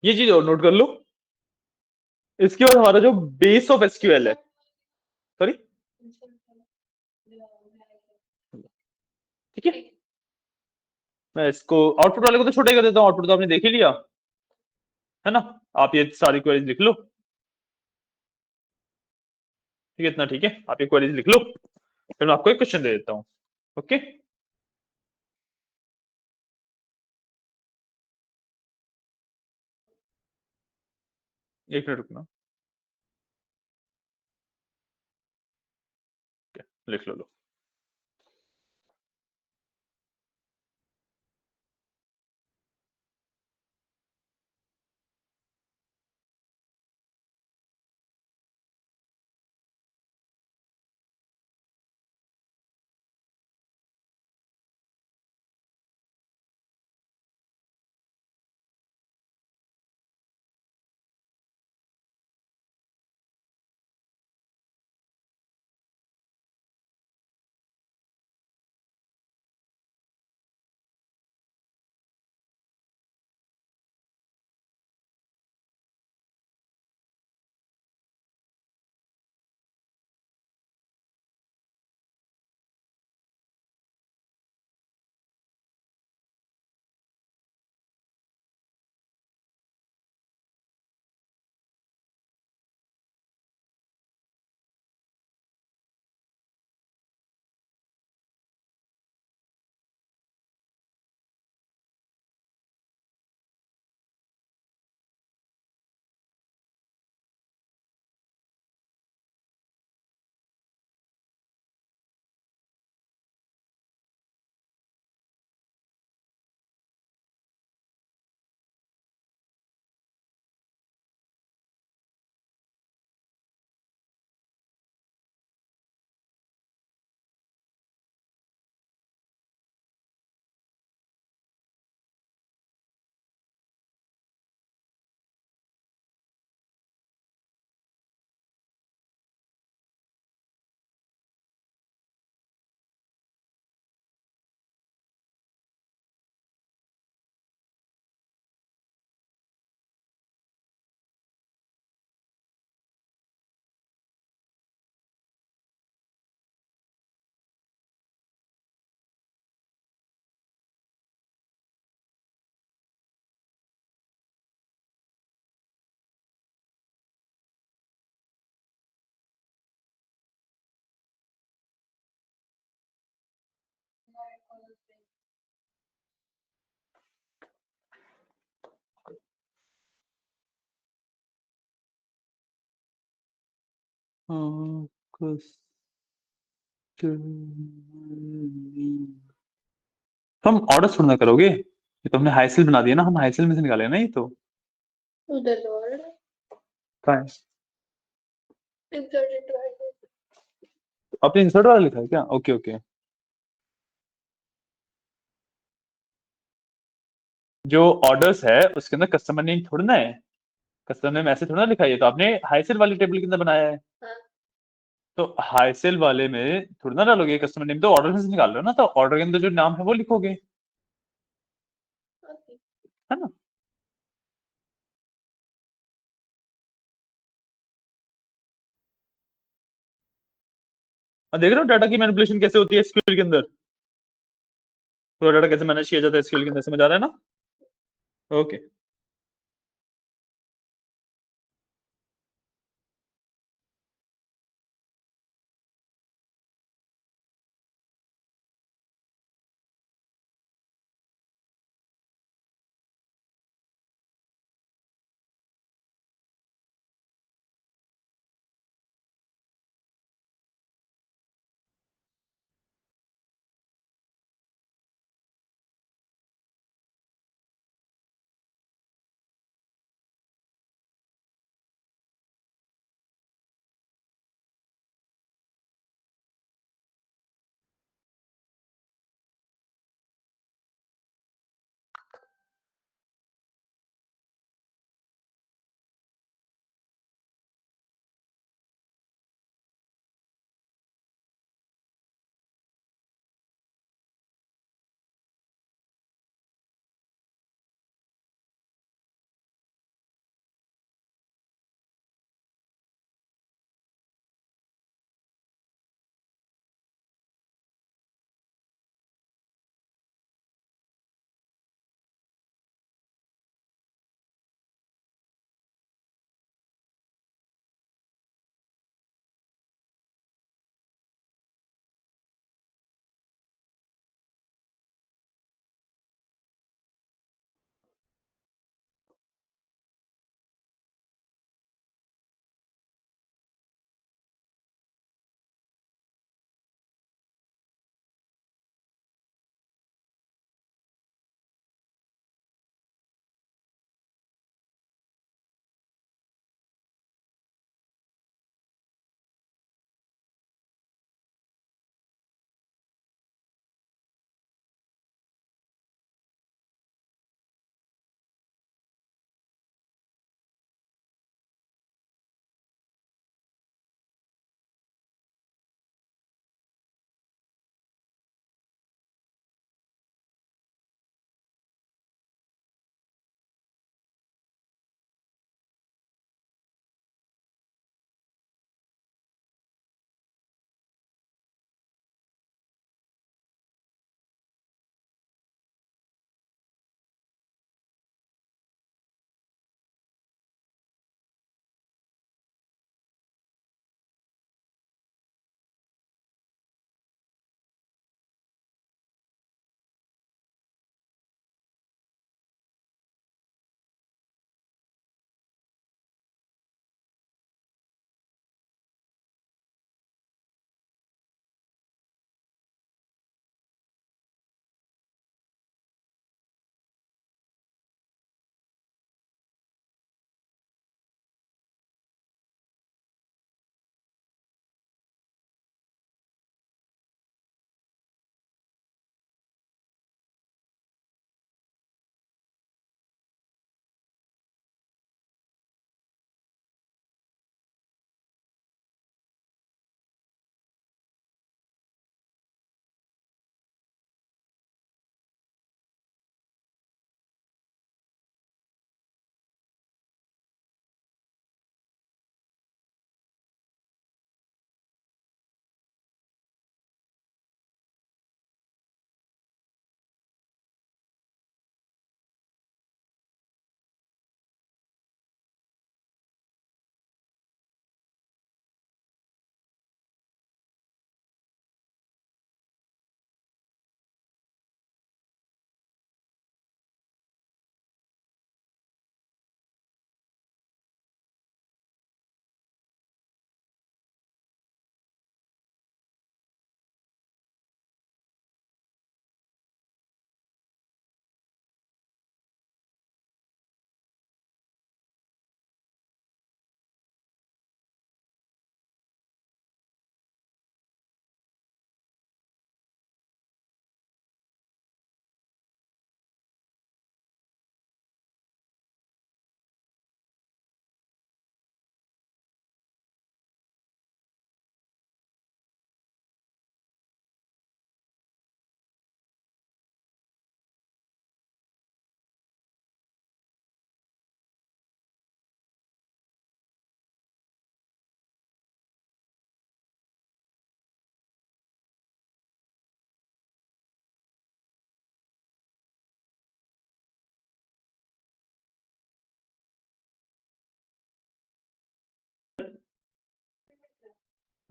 ये चीज और नोट कर लो। इसके बाद हमारा जो बेस ऑफ एसक्यूएल है, सॉरी, ठीक है, मैं इसको आउटपुट वाले को तो छोटा ही कर देता हूँ, आउटपुट तो आपने देख ही लिया है ना। आप ये सारी क्वेरीज लिख लो। ठीक है, इतना ठीक है, आप ये क्वेरीज लिख लो, फिर मैं आपको एक क्वेश्चन दे देता हूँ। ओके, एक मिनट रुकना, लिख लो। तो हम ऑर्डर थोड़ा ना करोगे, ये तो हमने हाईसेल बना दिया ना, हम हाईसेल में से निकाले ना ये तो। उधर तो और कहाँ है? इंसर्टेड है। आपने इंसर्ट वाला लिखा है क्या? Okay okay. जो ऑर्डर्स है उसके अंदर कस्टमर नेम थोड़ा ना है, कस्टमर नेम ऐसे थोड़ा ना लिखा है, ये तो आपने हाईसेल वाली टेबल के अंदर बनाया है। हाँ तो हाईसेल वाले में थोड़ा ना डालोगे कस्टमर नेम, तो ऑर्डर में से निकाल रहे हो ना, तो ऑर्डर के अंदर जो नाम है वो लिखोगे, ओके। है ना। देख रहे हो डाटा की मैनिपुलेशन कैसे होती है एसक्यूएल के अंदर, पूरा डाटा कैसे मैनेज किया जाता है एसक्यूएल के अंदर, समझ आ रहा है ना? ओके।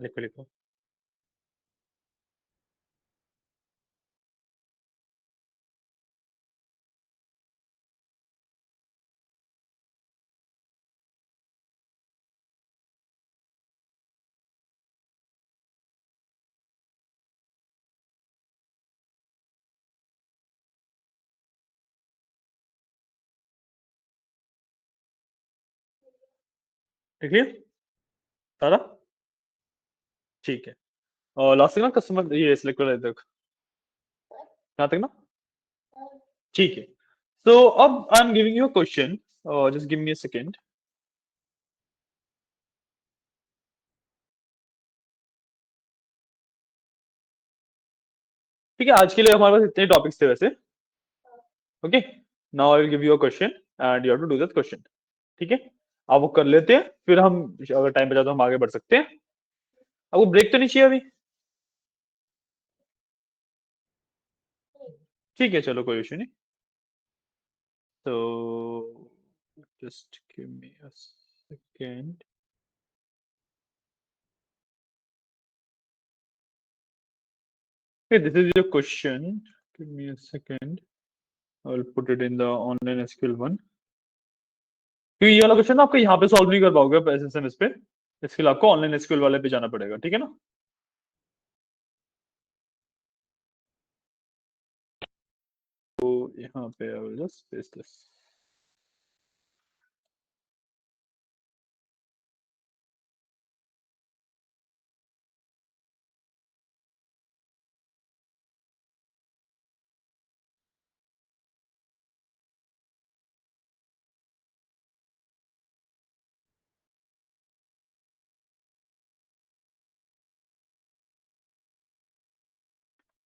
लिखो लिखो। ठीक है सारा, ठीक है। और लास्ट तक ना कस्टमर ये सिलेक्ट कर लेते तक, यहाँ तक ना, ठीक है। तो अब I am giving you a question, just give me a second. ठीक है, आज के लिए हमारे पास इतने टॉपिक्स थे वैसे। Okay, now I will give you a question and you have to do that question. ठीक है, आप वो कर लेते हैं, फिर हम अगर टाइम बचा तो हम आगे बढ़ सकते हैं। आपको ब्रेक तो नहीं चाहिए अभी? ठीक है, चलो कोई इशू नहीं। तो just give me a second. Okay, this is your question. Give me a second. I'll put it in the online SQL one. क्योंकि ये वाला क्वेश्चन आपको यहाँ पे सॉल्व नहीं कर पाओगे एसएसएमएस पे, इसके लिए आपको ऑनलाइन एसक्यूएल वाले पे जाना पड़ेगा, ठीक है ना। तो यहाँ पे I will just paste this.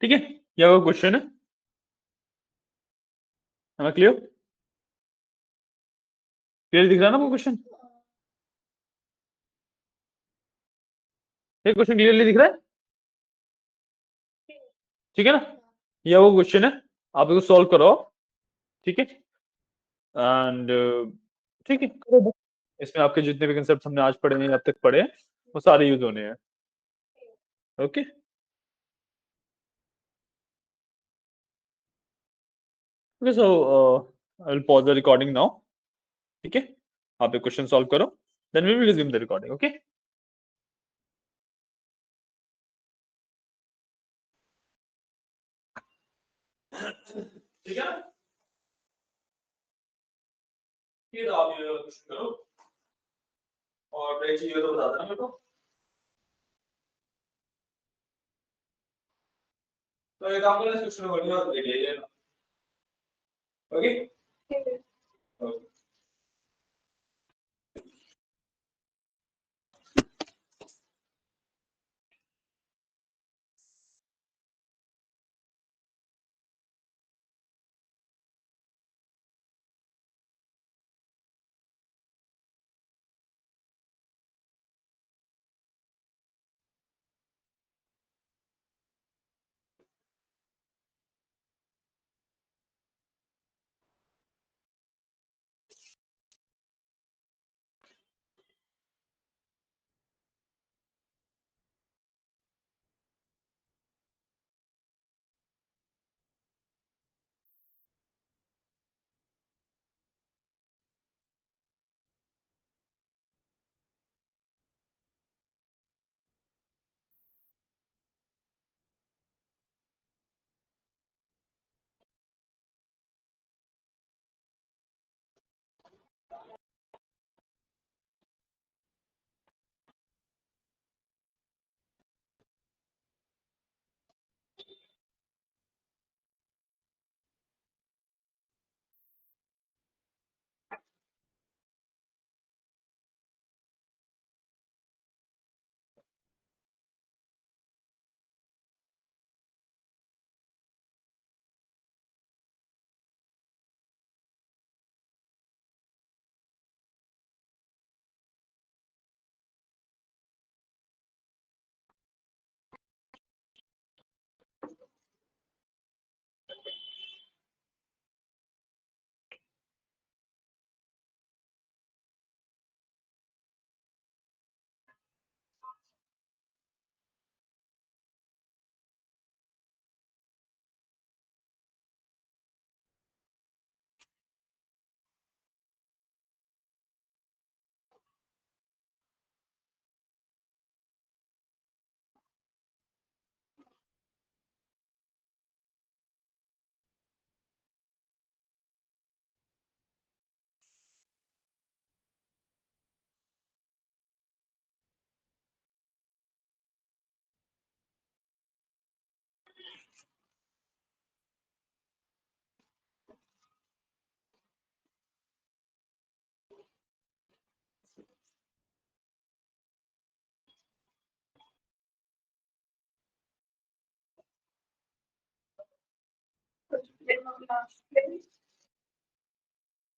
ठीक है, ये आपका क्वेश्चन है, हमें क्लियर क्लियर दिख रहा है ना वो क्वेश्चन? ये क्वेश्चन क्लियरली दिख रहा है, ठीक है ना। ये वो क्वेश्चन है, आप इसको सॉल्व करो, ठीक है। एंड ठीक है, करो book। इसमें आपके जितने भी कंसेप्ट हमने आज पढ़े हैं, अब तक पढ़े हैं, वो सारे यूज होने हैं। Okay, okay. So I will pause the recording now. ठीक है, आप एक क्वेश्चन सॉल्व करो, then we will resume the recording. Okay, ठीक है। फिर आप ये क्वेश्चन करो, और ब्रेक चाहिए तो बता देना मेरे को। तो एक काम करना, इस क्वेश्चन को करने और ब्रेक ले लेना। Okay, okay.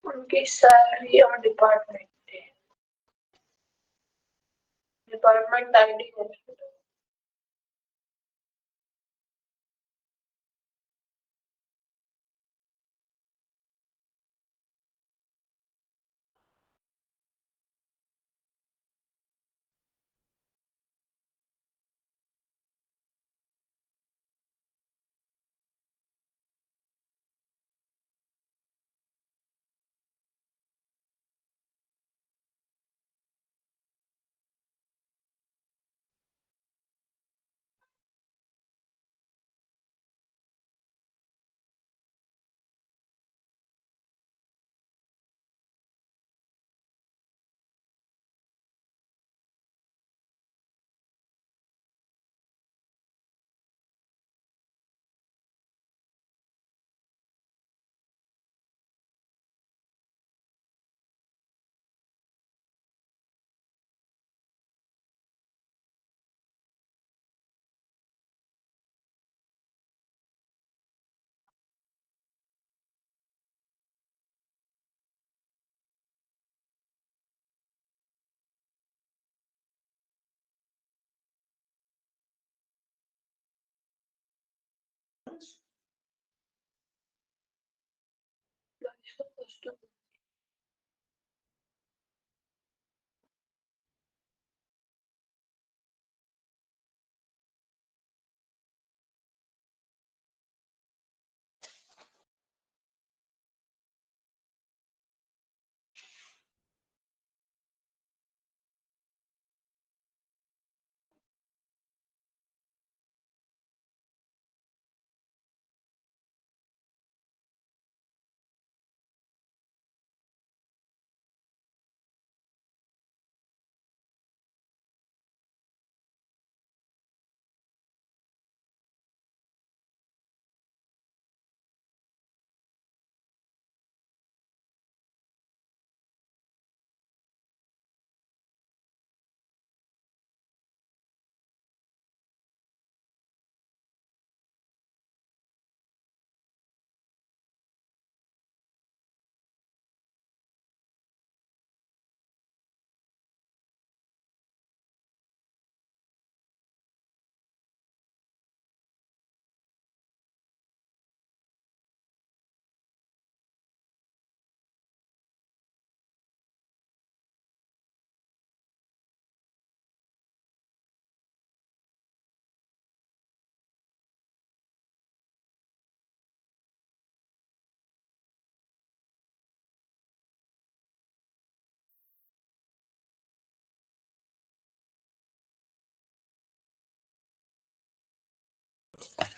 उनकी सैलरी और डिपार्टमेंट आईडी हॉस्पिटल।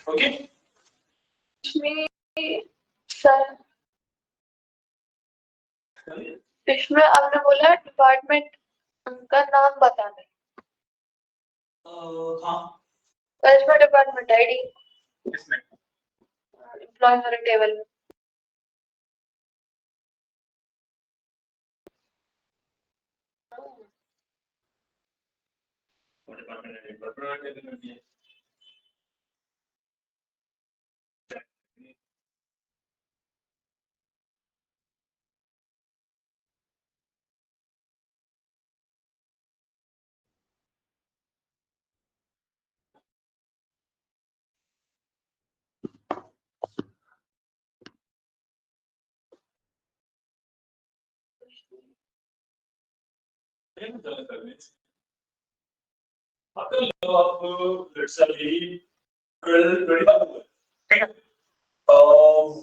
ओके इसमें सर, इसमें आपने बोला डिपार्टमेंट का नाम बताना है। हाँ और इसमें डिपार्टमेंट आईडी इसमें एम्प्लॉय मेरे टेबल में।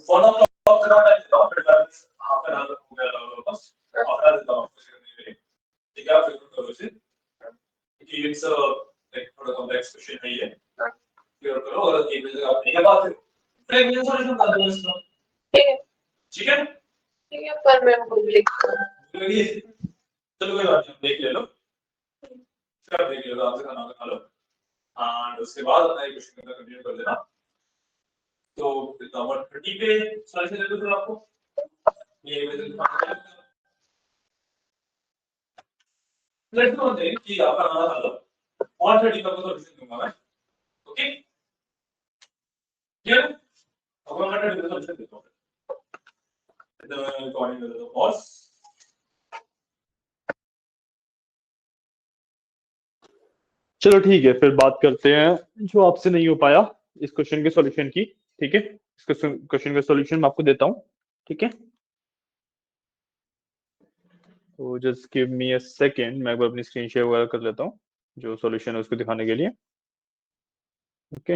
One of the half an hour हो गया लगभग बस ऑर्डर देता हूँ ठीक है आप फिर करो इसे क्योंकि इट्स लाइक थोड़ा कॉम्प्लेक्स क्वेश्चन है ये क्लियर करो और एक जगह आप ये बात है फिर मैं सॉल्यूशन कर दूंगा इसका ठीक है ठीक है पर मैं भूल गई। चलो कोई बात नहीं देख ले लो फिर देख लो आपसे खाना खा लो और उसके बाद अपना एक क्वेश्चन का कंटिन्यू कर देना तो नंबर 30 पे सॉल्यूशन दे दूं आपको ये लेट्स डू वन कि आपका खाना खा लो 130 का सॉल्यूशन दूंगा मैं ओके क्लियर चलो ठीक है, फिर बात करते हैं जो आपसे नहीं हो पाया इस क्वेश्चन के सॉल्यूशन की। ठीक है, इस क्वेश्चन का सॉल्यूशन मैं आपको देता हूँ। ठीक है, तो just give me a second, मैं एक बार अपनी स्क्रीन शेयर वगैरह कर लेता हूँ जो सॉल्यूशन है उसको दिखाने के लिए। ओके,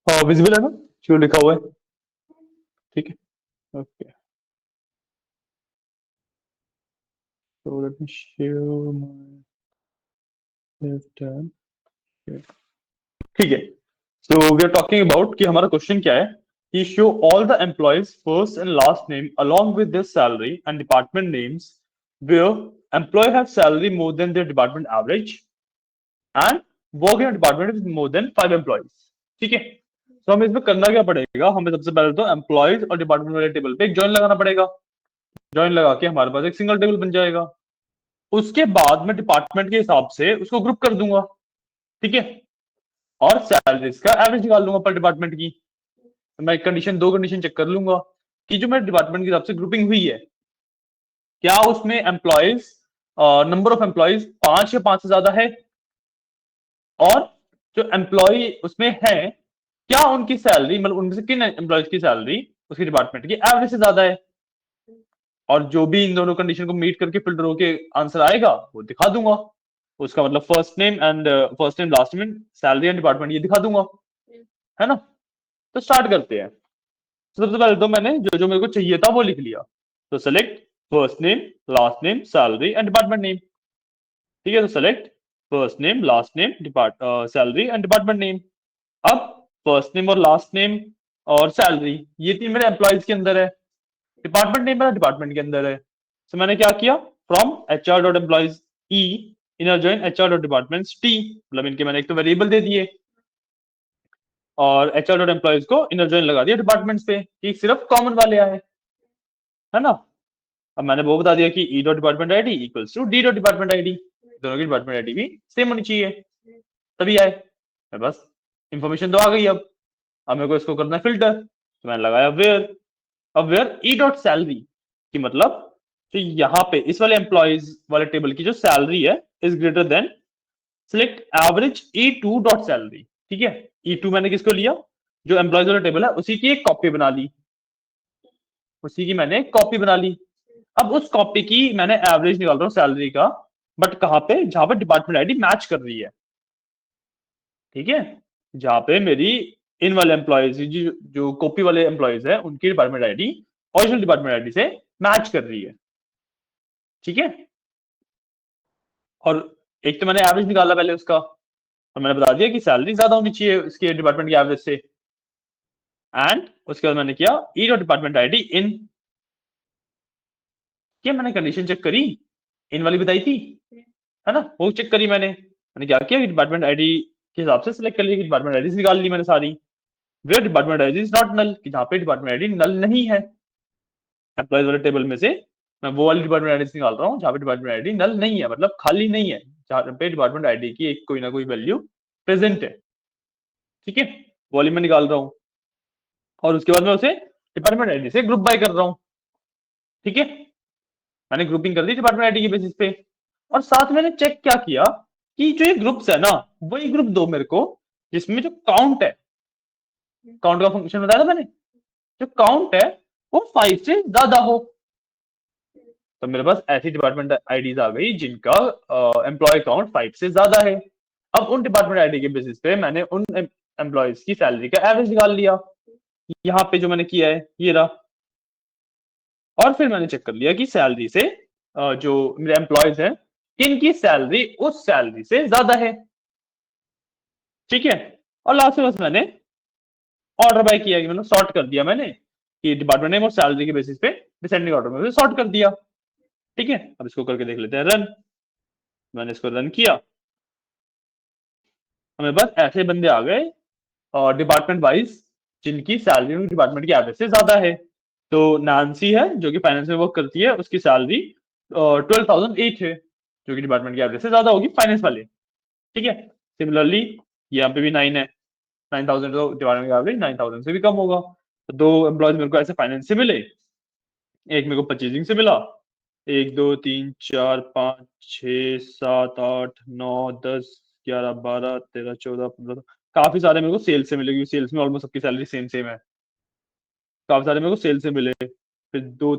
हाँ विजिबल है ना जो लिखा हुआ है? ठीक है, okay, so let me share my left tab. ठीक है, so we are talking about कि हमारा क्वेश्चन क्या है कि show all the employees first and last name along with their salary and department names where employee have salary more than their department average and work in a department with more than 5 employees. ठीक है, तो हमें इसमें करना क्या पड़ेगा, हमें सबसे पहले तो एम्प्लॉयज और डिपार्टमेंट वाले टेबल पे एक जॉइन लगाना पड़ेगा। जॉइन लगा के हमारे पास एक सिंगल टेबल बन जाएगा। उसके बाद मैं डिपार्टमेंट के हिसाब से उसको ग्रुप कर दूंगा। ठीक है, और सैलरीज का एवरेज निकाल लूंगा पर डिपार्टमेंट की। तो मैं दो कंडीशन चेक कर लूंगा कि जो मेरे डिपार्टमेंट के हिसाब से ग्रुपिंग हुई है, क्या उसमें एम्प्लॉयज नंबर ऑफ एम्प्लॉयज 5 या 5 से ज्यादा है, और जो एम्प्लॉय उसमें है क्या उनकी सैलरी, मतलब उनमें से किन एम्प्लॉयज की सैलरी उसके डिपार्टमेंट की एवरेज से ज्यादा है। और जो भी इन दोनों कंडीशन को मीट करके फिल्टर होके आंसर आएगा वो दिखा दूंगा। उसका मतलब first name last name salary and department ये दिखा दूंगा, है ना। तो स्टार्ट करते हैं। तो सबसे पहले तो मैंने जो जो मेरे को चाहिए था वो लिख लिया। तो select first name last name salary and department name. ठीक है, तो select first name last name salary and department name. अब फर्स्ट नेम और लास्ट नेम और सैलरी ये तीन मेरे एम्प्लॉयज के अंदर है, डिपार्टमेंट नेम मेरा डिपार्टमेंट के अंदर है। तो मैंने क्या किया, from HR dot employees E inner join HR dot department T, मतलब इनके मैंने एक तो वेरिएबल दे दिए और एचआर डॉट एम्प्लॉयज को इनर जॉइन लगा दिया डिपार्टमेंट्स पे कि सिर्फ कॉमन वाले आए, है ना। अब मैंने वो बता दिया कि E dot department ID equals to D dot department ID, दोनों की डिपार्टमेंट आईडी भी सेम होनी चाहिए तभी आए। बस इंफॉर्मेशन तो आ गई। अब मेरे को इसको करना है फिल्टर, तो मैंने लगाया वेयर। अब वेयर ई डॉट सैलरी की मतलब तो यहाँ पे इस वाले एम्प्लॉयज वाले टेबल की जो सैलरी है is greater then select average E to dot salary. ठीक है, ई टू मैंने किसको लिया, जो एम्प्लॉयज वाला टेबल है उसी की एक कॉपी बना ली, उसी की मैंने कॉपी बना ली। अब उस कॉपी की मैंने एवरेज निकाल रहा हूँ सैलरी का, बट कहाँ पे, जहां पर डिपार्टमेंट आईडी मैच कर रही है। ठीक है, जहां पे मेरी इन वाले एम्प्लॉयज जो कॉपी वाले एम्प्लॉयज है उनकी department ID original department ID से मैच कर रही है। ठीक है, और एक तो मैंने एवरेज निकाला पहले उसका, और मैंने बता दिया कि सैलरी ज्यादा होनी चाहिए इसके डिपार्टमेंट की एवरेज से। एंड उसके बाद मैंने किया ई डॉट डिपार्टमेंट आईडी इन, क्या मैंने कंडीशन चेक करी, इन वाली बताई थी, है ना, वो चेक करी मैंने क्या किया डिपार्टमेंट आईडी के हिसाब से सिलेक्ट कर लिया कि डिपार्टमेंट आईडीज निकाल ली मैंने सारी। Where department ID is not null, कि जहाँ पे डिपार्टमेंट आईडी नल नहीं है, एम्प्लॉयज वाले टेबल में से मैं वो वाली डिपार्टमेंट आईडी निकाल रहा हूँ जहाँ पे डिपार्टमेंट आईडी नल नहीं है, मतलब खाली नहीं है, जहाँ पे डिपार्टमेंट आईडी की एक कोई ना कोई वैल्यू प्रेजेंट है। ठीक है, वो वाली मैं निकाल रहा हूँ, और उसके बाद मैं उसे डिपार्टमेंट आईडी से ग्रुप बाय कर रहा हूँ। ठीक है, मैंने ग्रुपिंग कर दी डिपार्टमेंट आईडी के बेसिस पे। और साथ मैंने चेक क्या किया कि जो ये ग्रुप्स है ना, वही ग्रुप दो मेरे को जिसमें जो काउंट है, काउंट का फंक्शन बताया था मैंने, जो काउंट है वो 5 से ज्यादा हो। तो मेरे पास ऐसी डिपार्टमेंट आईडीज आ गई जिनका एम्प्लॉय काउंट 5 से ज्यादा है। अब उन डिपार्टमेंट आईडी के बेसिस पे मैंने उन एम्प्लॉयज की सैलरी का एवरेज निकाल लिया, यहाँ पे जो मैंने किया है ये रहा। और फिर मैंने चेक कर लिया कि सैलरी से जो मेरे एम्प्लॉयज हैं किनकी सैलरी उस सैलरी से ज्यादा है। ठीक है, और लास्ट में बस मैंने ऑर्डर बाय किया, कि मतलब सॉर्ट कर दिया मैंने कि डिपार्टमेंट नेम और सैलरी के बेसिस पे डिसेंडिंग ऑर्डर में सॉर्ट कर दिया। ठीक है, अब इसको करके देख लेते हैं रन। मैंने इसको रन किया, हमें बस ऐसे बंदे आ गए डिपार्टमेंट वाइज जिनकी सैलरी डिपार्टमेंट की एवरेज से ज्यादा है। तो नानसी है जो कि फाइनेंस में वर्क करती है, उसकी सैलरी 12,008 है, जो कि डिपार्टमेंट की एवरेज से ज्यादा होगी फाइनेंस वाले। ठीक है, सिमिलरली यहाँ पे भी 9 है, 9,000, तो डिपार्टमेंट का एवरेज 9,000 से भी कम होगा। तो दो एम्प्लॉयज मेरे को ऐसे फाइनेंस से मिले, एक मेरे को परचेजिंग से मिला, 1 2 3 4 5 6 7 8 9 10 11 12 13 14 15, काफी सारे मेरे को सेल्स से मिले, क्योंकि सेल्स में ऑलमोस्ट सबकी सैलरी सेम सेम है। काफी सारे मेरे को सेल से मिले, फिर दो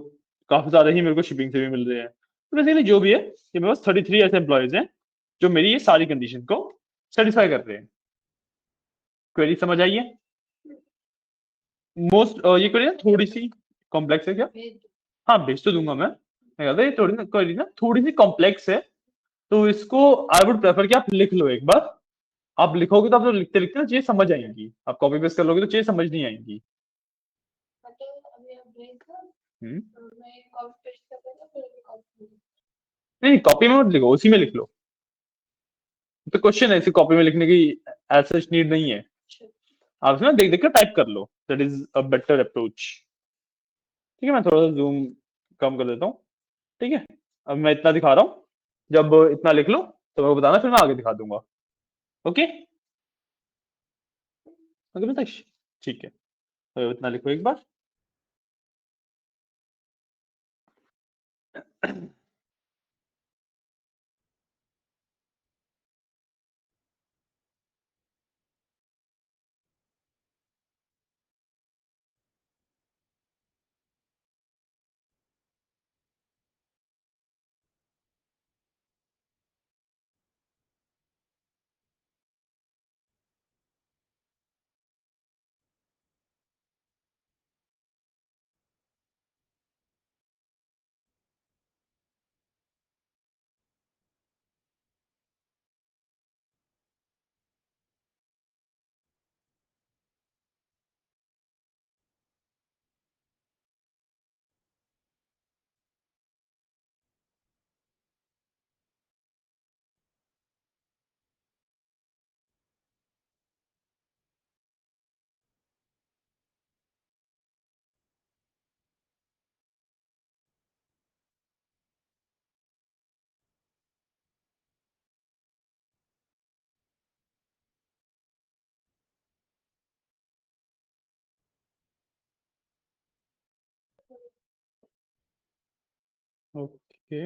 काफी सारे ही मेरे को शिपिंग से भी मिल रहे हैं। तो बेसिकली जो भी है, ये मेरे पास 33 ऐसे एम्प्लॉयज हैं जो मेरी ये सारी कंडीशन को सेटिस्फाई कर रहे हैं। क्वेरी समझ आई है? ये क्वेरी ना थोड़ी सी कॉम्प्लेक्स है क्या? हाँ, भेज तो दूंगा मैं कहता ये थोड़ी ना क्वेरी ना थोड़ी सी कॉम्प्लेक्स है, तो इसको आई वुड प्रेफर कि आप लिख लो एक बार। आप लिखोगे तो आप तो लिखते लिखते ना चीजें समझ आएंगी, आप कॉपी पेस्ट कर लोगे तो चीजें समझ नहीं आएंगी। हम्म नहीं, कॉपी में मत लिखो, उसी में लिख लो। तो क्वेश्चन है, इसी कॉपी में लिखने की एज सच नीड नहीं है। आप इसमें देख देख कर टाइप कर लो, that is a better approach. ठीक है, मैं थोड़ा सा जूम कम कर देता हूँ। ठीक है, अब मैं इतना दिखा रहा हूँ, जब इतना लिख लो तो मेरे को बताना, फिर मैं आगे दिखा दूंगा। ओके, ओके मितेश, ठीक है, तो इतना लिखो एक बार। ओके,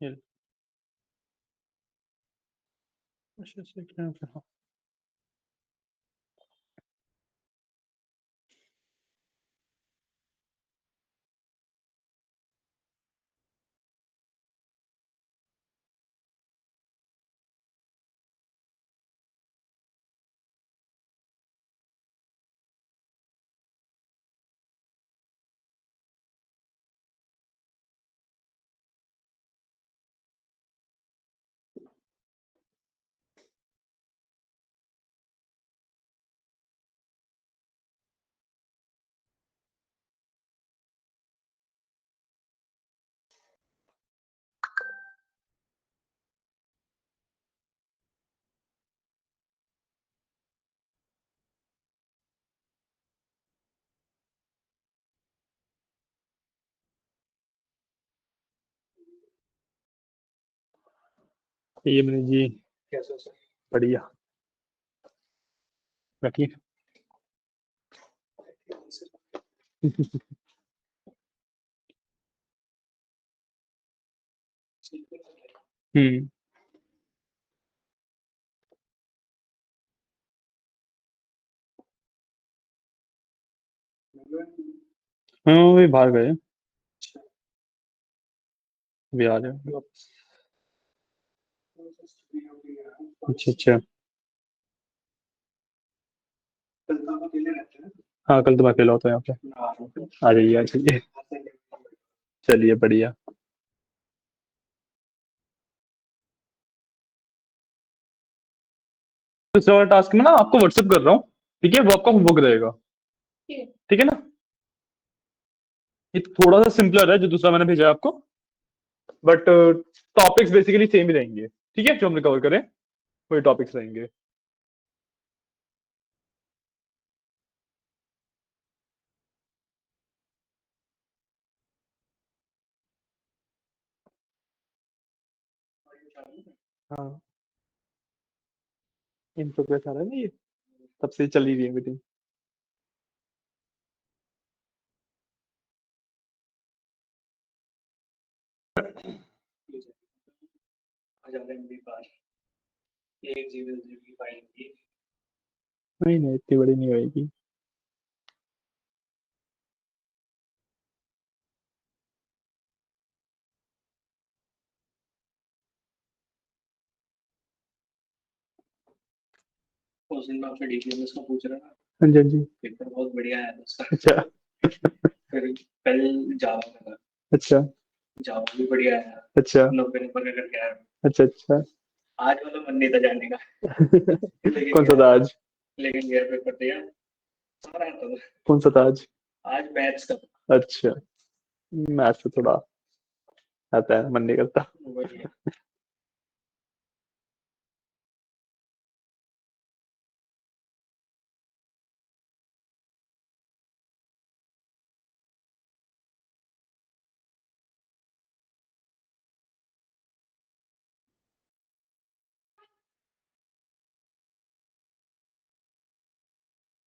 ये अच्छा सेकंड। ये मैंने जी। कैसे सर? बढ़िया। बैठिए। हम्म। हाँ वही बाहर गए। अभी आ रहे हैं। अच्छा अच्छा। हाँ कल तो मैं अकेला होता हूँ यहाँ पे। आ जाइए आ जाइए। चलिए बढ़िया। दूसरा वाला टास्क में ना आपको व्हाट्सएप कर रहा हूँ। ठीक है वो आपका होमवर्क रहेगा। ठीक है ना। ये थोड़ा सा सिंपलर है जो दूसरा मैंने भेजा है आपको। बट टॉपिक्स बेसिकली सेम ही रहेंगे। ठीक है जो हमने कवर करें वही टॉपिक्स रहेंगे। हाँ इन प्रोग्रेस आ रहा है ना ये। तब से चल ही रही है मीटिंग। नहीं नहीं इतनी बड़ी नहीं होगी। उस दिन मैं आपसे डीपीएमएस का पूछ रहा था। हाँ जी हाँ जी। पेपर बहुत बढ़िया है उसका। अच्छा। फिर कल जावा का था। अच्छा। जावा भी बढ़िया है। अच्छा 90 नंबर का करके आया। अच्छा अच्छा। आज वाला मन नहीं था जाने का। कौन सा था आज? लेकिन गया पेपर दिया। सारा आता था। कौन सा था आज? आज मैथ्स का था। अच्छा। मैथ्स से थोड़ा आता है मन नहीं करता। वही है।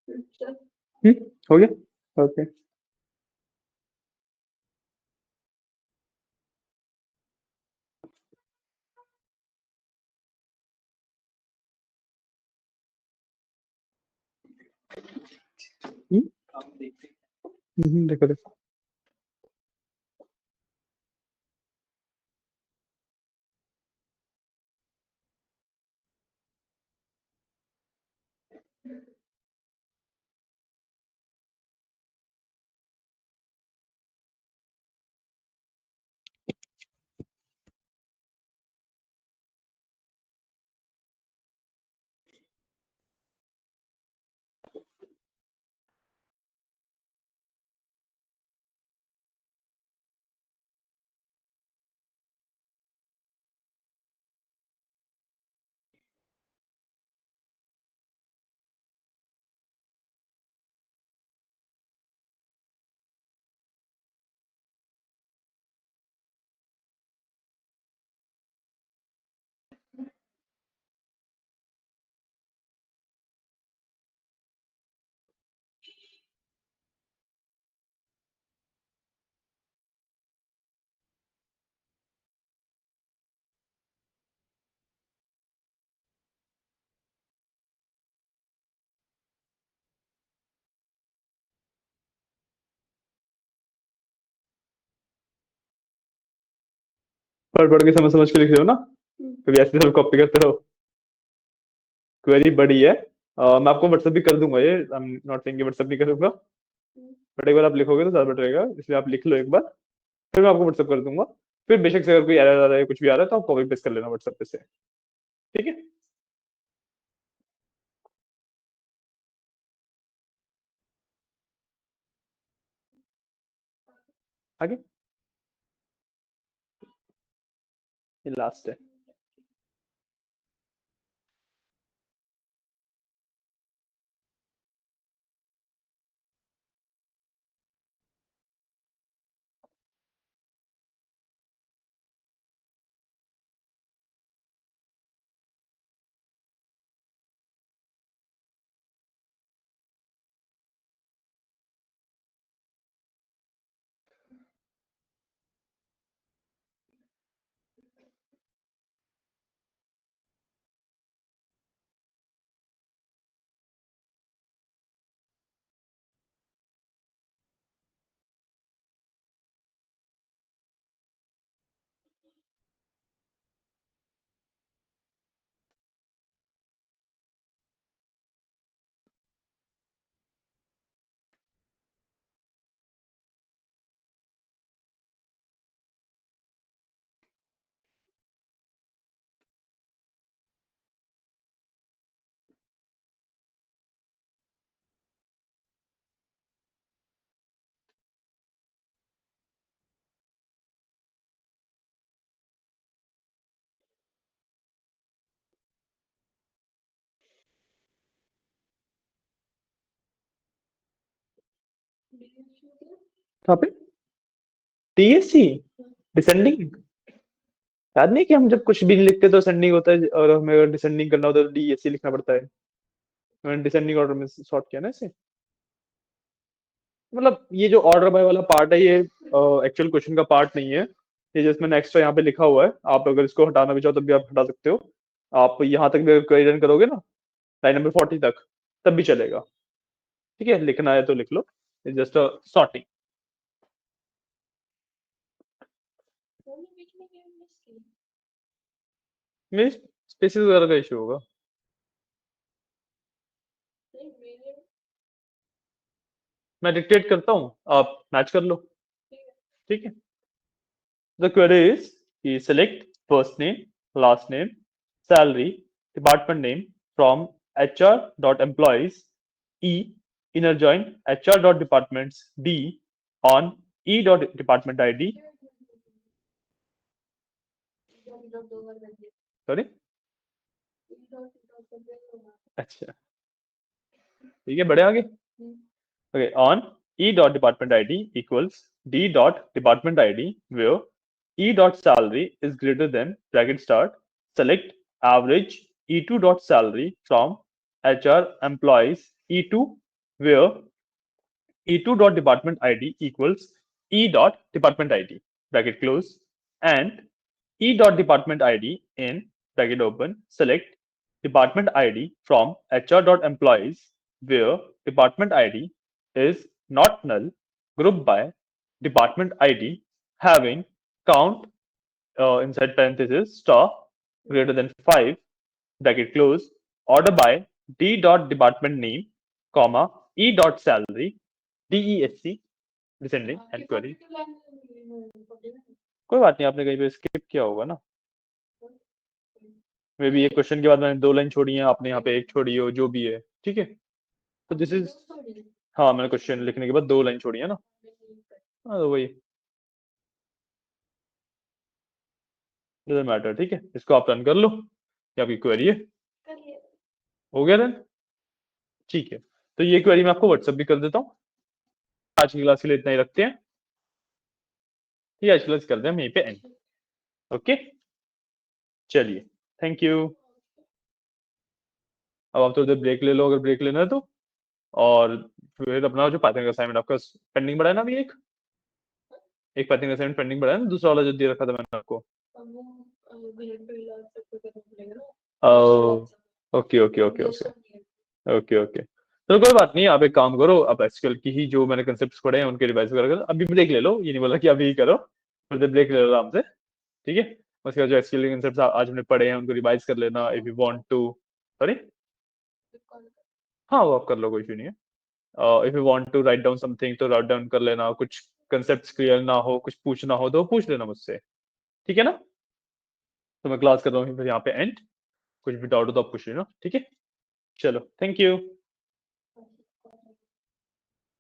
हम्म। हो गया ओके। देखो देखो। पढ़ पढ़ के समझ समझ के लिख रहे हो ना। कभी ऐसे सब कॉपी करते रहो। क्वेरी बड़ी है। मैं आपको व्हाट्सएप भी कर दूंगा ये I am not saying WhatsApp नहीं करूंगा। बट एक बार आप लिखोगे तो ज्यादा बेटर रहेगा इसलिए आप लिख लो एक बार। फिर मैं आपको व्हाट्सएप कर दूंगा। फिर बेशक से अगर कोई एरर आ रहा है कुछ भी आ रहा है तो आप कॉपी पेस्ट कर लेना व्हाट्सएप पे से। ठीक है। आगे। ये लास्ट है। कहाँ पे? TSC descending. याद नहीं कि हम जब कुछ भी नहीं लिखते तो असेंडिंग होता है और हमें अगर डिसेंडिंग करना होता है तो DSC लिखना पड़ता है। मैंने डिसेंडिंग ऑर्डर में सॉर्ट किया ना इसे। मतलब ये जो ऑर्डर बाय वाला पार्ट है ये एक्चुअल क्वेश्चन का पार्ट नहीं है। ये जस्ट मैंने एक्स्ट्रा यहाँ पे लिखा हुआ है। आप अगर इसको हटाना भी चाहो तब भी आप हटा सकते हो। आप यहाँ तक भी अगर क्वेरी रन करोगे ना लाइन नंबर 40 तक तब भी चलेगा। ठीक है, लिखना है तो लिख लो। जस्ट सॉर्टिंग दोनों बीच में क्या मिस की? में स्पेसिस वगैरह का इशू होगा। नहीं मेरे मैं डिक्टेट करता हूँ, आप मैच कर लो। ठीक है। ठीक है। The query is कि select first name, last name, salary, department name from HR.employees E inner join HR.departments D on E.department ID. Dot दो बार कर दिया। Sorry? डॉट कर दिया तो ना। अच्छा, ठीक है, बढ़े आगे। Okay, on E.department ID equals D.department ID where E.salary is greater than bracket start. Select average E2.salary from HR employees E2 where E2.department ID equals E.department ID bracket close and E.department ID in bracket open. Select department ID from HR.employees where department ID is not null. Group by department ID having count inside parenthesis star greater than 5 bracket close. Order by D dot department name comma E dot salary DESC descending and query. कोई बात नहीं, आपने कहीं पे skip किया होगा ना। May be ये क्वेश्चन के बाद मैंने 2 लाइन छोड़ी है, आपने यहाँ पे 1 छोड़ी हो, जो भी है। ठीक है, तो दिस इज हाँ मैंने क्वेश्चन लिखने के बाद 2 लाइन छोड़ी है ना। हाँ तो वही डजंट मैटर। ठीक है, इसको आप रन कर लो, ये आपकी क्वेरी है। कर लिया। हो गया देन। ठीक है, तो ये क्वेरी मैं आपको व्हाट्सएप भी कर देता हूँ। आज की क्लास के लिए इतना ही रखते हैं। ठीक है, आज की क्लास करते हैं हम यहीं पे एंड। ओके, चलिए, थैंक यू। अब आप थोड़ी देर ब्रेक ले लो अगर ब्रेक लेना है तो। और फिर अपना जो पाइथन का असाइनमेंट आपका पेंडिंग पड़ा है ना अभी, एक पाइथन का असाइनमेंट पेंडिंग पड़ा है ना, दूसरा वाला जो दे रखा था मैंने आपको। अब वो घर पे इलाज सबको करना पड़ेगा ना। Okay okay okay okay okay okay, तो कोई बात नहीं, आप एक काम करो, आप एसक्यूएल की ही जो मैंने कंसेप्ट पढ़े हैं उनके रिवाइज वगैरह करो। अभी ब्रेक ले लो, ये नहीं बोला कि अभी ही करो, थोड़ी देर ब्रेक ले लो आराम से। ठीक है, उसके बाद जो एसक्यूएल के कंसेप्ट आज हमने पढ़े हैं उनको रिवाइज कर लेना if you want to. Sorry, हाँ वो आप कर लो, कोई इशू नहीं है। If you want to write down something तो राइट डाउन कर लेना, कुछ कंसेप्ट क्लियर ना हो, कुछ पूछना हो तो पूछ लेना मुझसे। ठीक है ना, तो मैं क्लास कर रहा हूँ फिर यहाँ पे एंड। कुछ भी डाउट हो तो आप पूछ लेना। ठीक है, चलो, थैंक यू।